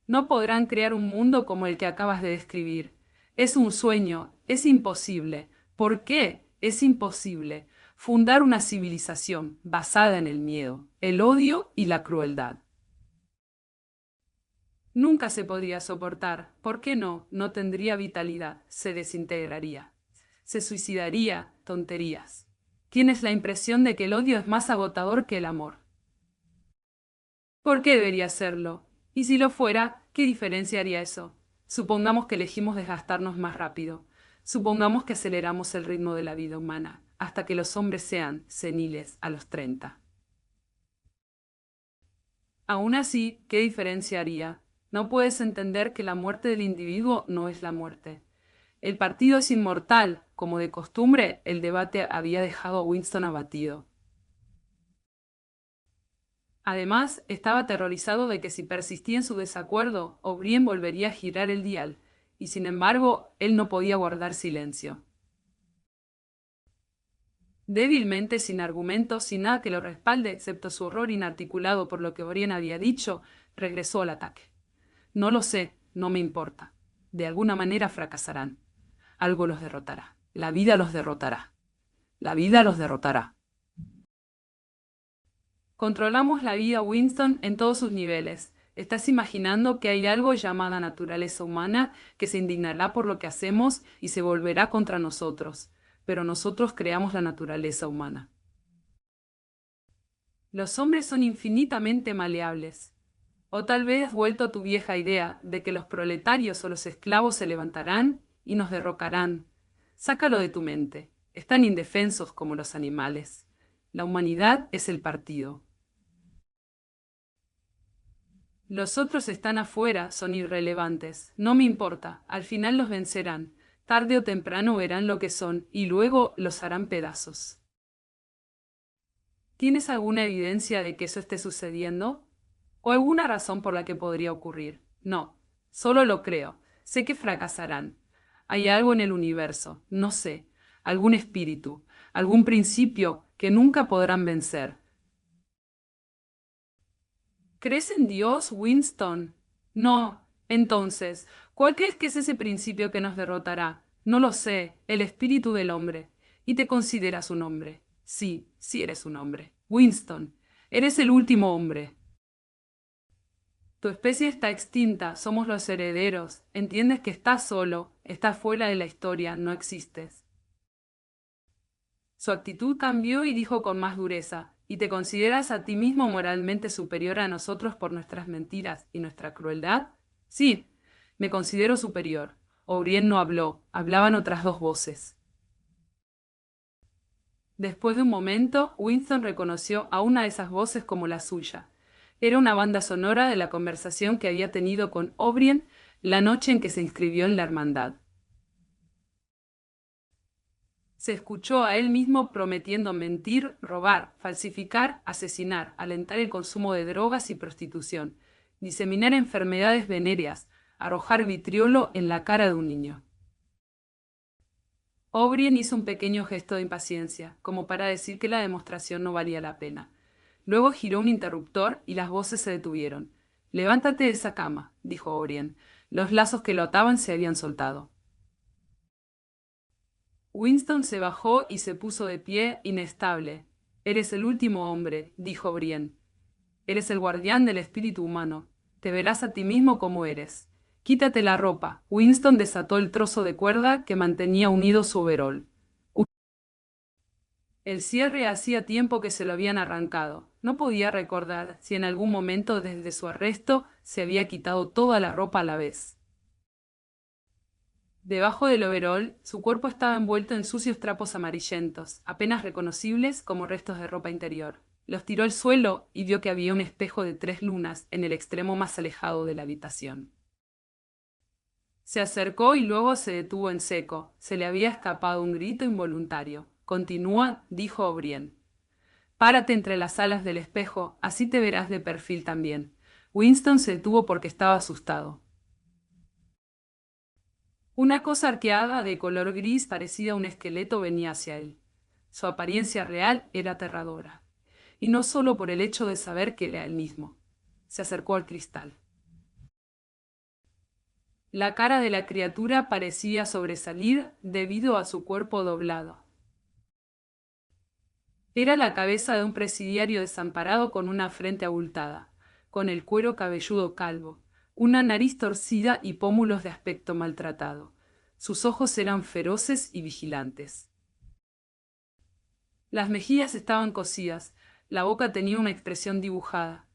Speaker 1: No podrán crear un mundo como el que acabas de describir. Es un sueño, es imposible. ¿Por qué? Es imposible. Fundar una civilización basada en el miedo, el odio y la crueldad. Nunca se podría soportar. ¿Por qué no? No tendría vitalidad. Se desintegraría. Se suicidaría. Tonterías. Tienes la impresión de que el odio es más agotador que el amor. ¿Por qué debería serlo? Y si lo fuera, ¿qué diferencia haría eso? Supongamos que elegimos desgastarnos más rápido. Supongamos que aceleramos el ritmo de la vida humana, hasta que los hombres sean seniles a los 30. Aún así, ¿qué diferencia haría? No puedes entender que la muerte del individuo no es la muerte. El partido es inmortal. Como de costumbre, el debate había dejado a Winston abatido. Además, estaba aterrorizado de que si persistía en su desacuerdo, O'Brien volvería a girar el dial, y sin embargo, él no podía guardar silencio. Débilmente, sin argumentos, sin nada que lo respalde, excepto su horror inarticulado por lo que O'Brien había dicho, regresó al ataque. No lo sé, no me importa. De alguna manera fracasarán. Algo los derrotará. La vida los derrotará. La vida los derrotará. Controlamos la vida, Winston, en todos sus niveles. ¿Estás imaginando que hay algo llamada naturaleza humana que se indignará por lo que hacemos y se volverá contra nosotros? Pero nosotros creamos la naturaleza humana. Los hombres son infinitamente maleables. O tal vez has vuelto a tu vieja idea de que los proletarios o los esclavos se levantarán y nos derrocarán. Sácalo de tu mente. Están indefensos como los animales. La humanidad es el partido. Los otros están afuera, son irrelevantes. No me importa, al final los vencerán. Tarde o temprano verán lo que son y luego los harán pedazos. ¿Tienes alguna evidencia de que eso esté sucediendo? ¿O alguna razón por la que podría ocurrir? No, solo lo creo. Sé que fracasarán. Hay algo en el universo, no sé, algún espíritu, algún principio que nunca podrán vencer. ¿Crees en Dios, Winston? No. Entonces, ¿cuál crees que es ese principio que nos derrotará? No lo sé, el espíritu del hombre. ¿Y te consideras un hombre? Sí, sí eres un hombre. Winston, eres el último hombre. Tu especie está extinta, somos los herederos. Entiendes que estás solo, estás fuera de la historia, no existes. Su actitud cambió y dijo con más dureza, ¿y te consideras a ti mismo moralmente superior a nosotros por nuestras mentiras y nuestra crueldad? Sí, me considero superior. O'Brien no habló, hablaban otras dos voces. Después de un momento, Winston reconoció a una de esas voces como la suya. Era una banda sonora de la conversación que había tenido con O'Brien la noche en que se inscribió en la hermandad. Se escuchó a él mismo prometiendo mentir, robar, falsificar, asesinar, alentar el consumo de drogas y prostitución, diseminar enfermedades venéreas, arrojar vitriolo en la cara de un niño. O'Brien hizo un pequeño gesto de impaciencia, como para decir que la demostración no valía la pena. Luego giró un interruptor y las voces se detuvieron. «Levántate de esa cama», dijo O'Brien. Los lazos que lo ataban se habían soltado. Winston se bajó y se puso de pie, inestable. «Eres el último hombre», dijo O'Brien. «Eres el guardián del espíritu humano. Te verás a ti mismo como eres. Quítate la ropa». Winston desató el trozo de cuerda que mantenía unido su overol. El cierre hacía tiempo que se lo habían arrancado. No podía recordar si en algún momento desde su arresto se había quitado toda la ropa a la vez. Debajo del overol, su cuerpo estaba envuelto en sucios trapos amarillentos, apenas reconocibles como restos de ropa interior. Los tiró al suelo y vio que había un espejo de 3 lunas en el extremo más alejado de la habitación. Se acercó y luego se detuvo en seco. Se le había escapado un grito involuntario. «Continúa», dijo O'Brien. «Párate entre las alas del espejo, así te verás de perfil también». Winston se detuvo porque estaba asustado. Una cosa arqueada de color gris parecida a un esqueleto venía hacia él. Su apariencia real era aterradora, y no solo por el hecho de saber que era él mismo. Se acercó al cristal. La cara de la criatura parecía sobresalir debido a su cuerpo doblado. Era la cabeza de un presidiario desamparado con una frente abultada, con el cuero cabelludo calvo, una nariz torcida y pómulos de aspecto maltratado. Sus ojos eran feroces y vigilantes. Las mejillas estaban cosidas, la boca tenía una expresión dibujada.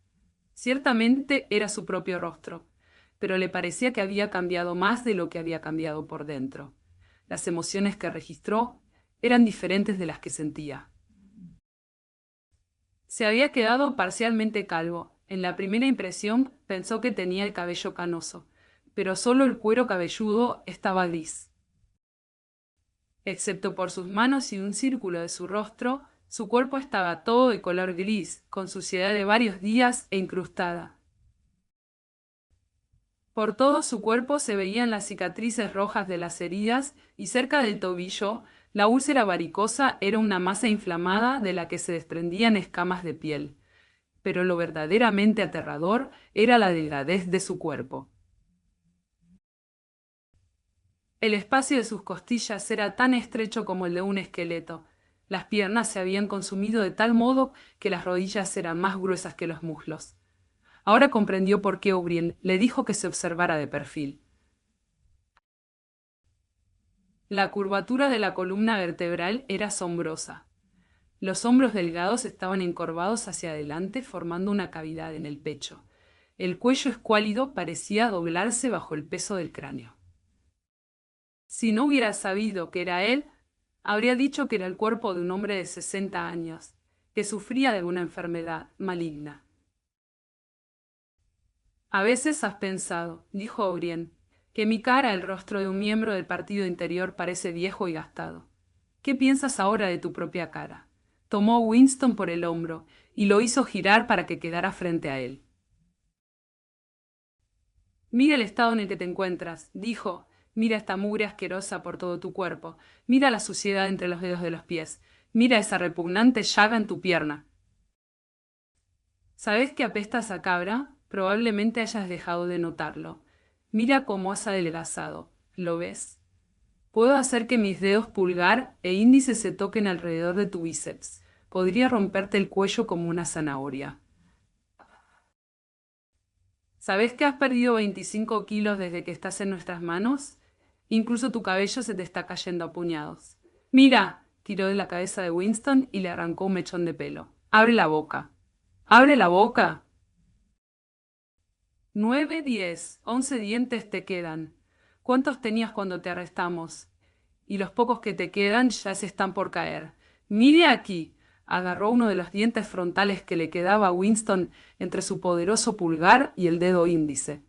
Speaker 1: Ciertamente era su propio rostro, pero le parecía que había cambiado más de lo que había cambiado por dentro. Las emociones que registró eran diferentes de las que sentía. Se había quedado parcialmente calvo. En la primera impresión pensó que tenía el cabello canoso, pero solo el cuero cabelludo estaba gris. Excepto por sus manos y un círculo de su rostro, su cuerpo estaba todo de color gris, con suciedad de varios días e incrustada. Por todo su cuerpo se veían las cicatrices rojas de las heridas y cerca del tobillo, la úlcera varicosa era una masa inflamada de la que se desprendían escamas de piel. Pero lo verdaderamente aterrador era la delgadez de su cuerpo. El espacio de sus costillas era tan estrecho como el de un esqueleto. Las piernas se habían consumido de tal modo que las rodillas eran más gruesas que los muslos. Ahora comprendió por qué O'Brien le dijo que se observara de perfil. La curvatura de la columna vertebral era asombrosa. Los hombros delgados estaban encorvados hacia adelante formando una cavidad en el pecho. El cuello escuálido parecía doblarse bajo el peso del cráneo. Si no hubiera sabido que era él, habría dicho que era el cuerpo de un hombre de 60 años, que sufría de alguna enfermedad maligna. «A veces has pensado», dijo O'Brien, «que mi cara, el rostro de un miembro del partido interior, parece viejo y gastado. ¿Qué piensas ahora de tu propia cara?» Tomó a Winston por el hombro y lo hizo girar para que quedara frente a él. «Mira el estado en el que te encuentras», dijo. «Mira esta mugre asquerosa por todo tu cuerpo. Mira la suciedad entre los dedos de los pies. Mira esa repugnante llaga en tu pierna. ¿Sabes que apestas a cabra? Probablemente hayas dejado de notarlo. Mira cómo has adelgazado. ¿Lo ves? Puedo hacer que mis dedos pulgar e índice se toquen alrededor de tu bíceps. Podría romperte el cuello como una zanahoria». ¿Sabes que has perdido 25 kilos desde que estás en nuestras manos? Incluso tu cabello se te está cayendo a puñados. Mira, tiró de la cabeza de Winston y le arrancó un mechón de pelo. Abre la boca. ¡Abre la boca! 9, 10, 11 dientes te quedan. ¿Cuántos tenías cuando te arrestamos? Y los pocos que te quedan ya se están por caer. Mire aquí. Agarró uno de los dientes frontales que le quedaba a Winston entre su poderoso pulgar y el dedo índice.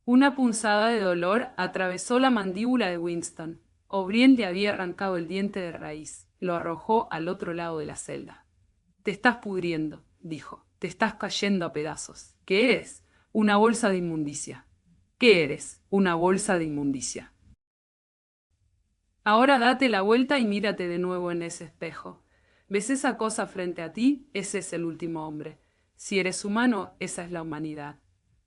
Speaker 1: Una punzada de dolor atravesó la mandíbula de Winston. O'Brien le había arrancado el diente de raíz. Lo arrojó al otro lado de la celda. Te estás pudriendo, dijo. Te estás cayendo a pedazos. ¿Qué eres? Una bolsa de inmundicia. ¿Qué eres? Una bolsa de inmundicia. Ahora date la vuelta y mírate de nuevo en ese espejo. ¿Ves esa cosa frente a ti? Ese es el último hombre. Si eres humano, esa es la humanidad.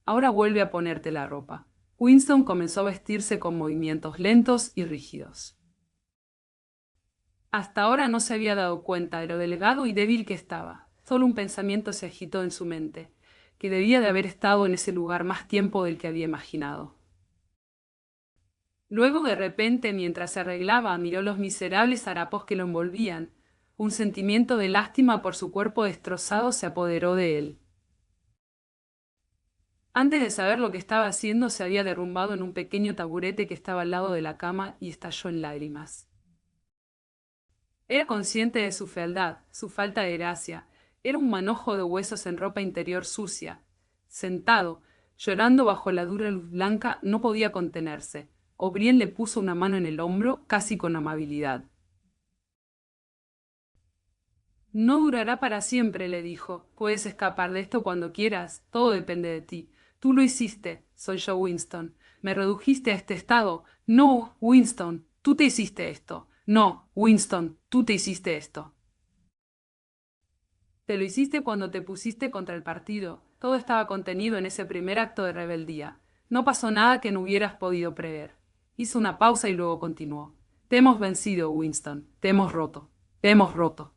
Speaker 1: Ahora vuelve a ponerte la ropa. Winston comenzó a vestirse con movimientos lentos y rígidos. Hasta ahora no se había dado cuenta de lo delgado y débil que estaba. Solo un pensamiento se agitó en su mente, que debía de haber estado en ese lugar más tiempo del que había imaginado. Luego, de repente, mientras se arreglaba, miró los miserables harapos que lo envolvían. Un sentimiento de lástima por su cuerpo destrozado se apoderó de él. Antes de saber lo que estaba haciendo, se había derrumbado en un pequeño taburete que estaba al lado de la cama y estalló en lágrimas. Era consciente de su fealdad, su falta de gracia. Era un manojo de huesos en ropa interior sucia. Sentado, llorando bajo la dura luz blanca, no podía contenerse. O'Brien le puso una mano en el hombro, casi con amabilidad. No durará para siempre, le dijo. Puedes escapar de esto cuando quieras. Todo depende de ti. Tú lo hiciste, soy yo, Winston. Me redujiste a este estado. No, Winston, tú te hiciste esto. No, Winston, tú te hiciste esto. Te lo hiciste cuando te pusiste contra el partido. Todo estaba contenido en ese primer acto de rebeldía. No pasó nada que no hubieras podido prever. Hizo una pausa y luego continuó. Te hemos vencido, Winston. Te hemos roto. Te hemos roto.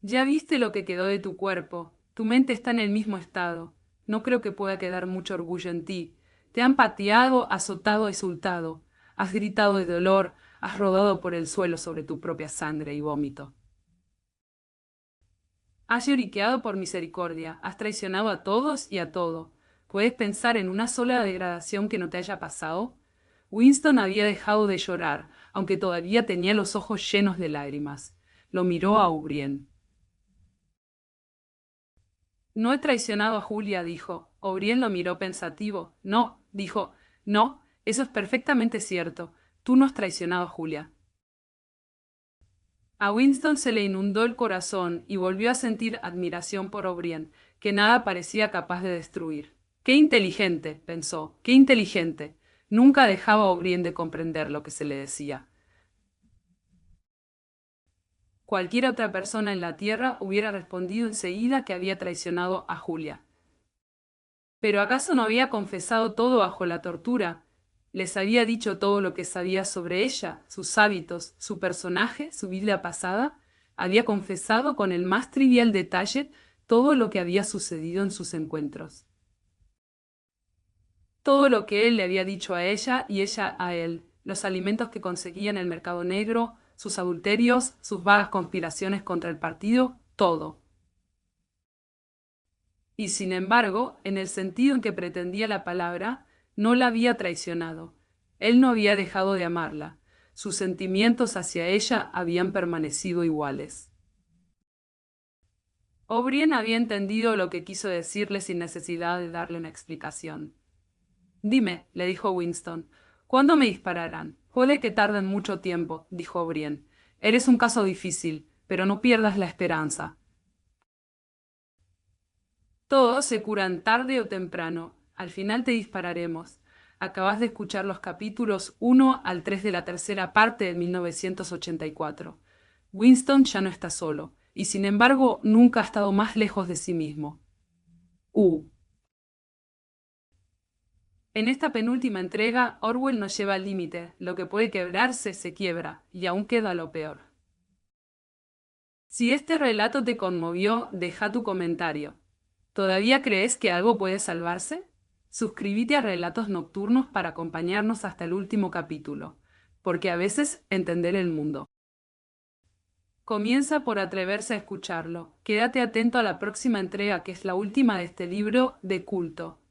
Speaker 1: Ya viste lo que quedó de tu cuerpo. Tu mente está en el mismo estado. No creo que pueda quedar mucho orgullo en ti. Te han pateado, azotado, insultado. Has gritado de dolor, has rodado por el suelo sobre tu propia sangre y vómito. Has lloriqueado por misericordia, has traicionado a todos y a todo. ¿Puedes pensar en una sola degradación que no te haya pasado? Winston había dejado de llorar, aunque todavía tenía los ojos llenos de lágrimas. Lo miró a O'Brien. No he traicionado a Julia, dijo. O'Brien lo miró pensativo. No, dijo. No, eso es perfectamente cierto. Tú no has traicionado a Julia. A Winston se le inundó el corazón y volvió a sentir admiración por O'Brien, que nada parecía capaz de destruir. ¡Qué inteligente!, pensó. ¡Qué inteligente! Nunca dejaba a O'Brien de comprender lo que se le decía. Cualquier otra persona en la Tierra hubiera respondido enseguida que había traicionado a Julia. ¿Pero acaso no había confesado todo bajo la tortura? ¿Les había dicho todo lo que sabía sobre ella, sus hábitos, su personaje, su vida pasada? Había confesado con el más trivial detalle todo lo que había sucedido en sus encuentros. Todo lo que él le había dicho a ella y ella a él, los alimentos que conseguía en el mercado negro, sus adulterios, sus vagas conspiraciones contra el partido, todo. Y sin embargo, en el sentido en que pretendía la palabra, no la había traicionado. Él no había dejado de amarla. Sus sentimientos hacia ella habían permanecido iguales. O'Brien había entendido lo que quiso decirle sin necesidad de darle una explicación. Dime, le dijo Winston, ¿cuándo me dispararán? Puede que tarden mucho tiempo, dijo O'Brien. Eres un caso difícil, pero no pierdas la esperanza. Todos se curan tarde o temprano. Al final te dispararemos. Acabas de escuchar los capítulos 1 al 3 de la tercera parte de 1984. Winston ya no está solo, y sin embargo nunca ha estado más lejos de sí mismo. En esta penúltima entrega, Orwell nos lleva al límite. Lo que puede quebrarse se quiebra, y aún queda lo peor. Si este relato te conmovió, deja tu comentario. ¿Todavía crees que algo puede salvarse? Suscríbete a Relatos Nocturnos para acompañarnos hasta el último capítulo, porque a veces entender el mundo comienza por atreverse a escucharlo. Quédate atento a la próxima entrega, que es la última de este libro de culto.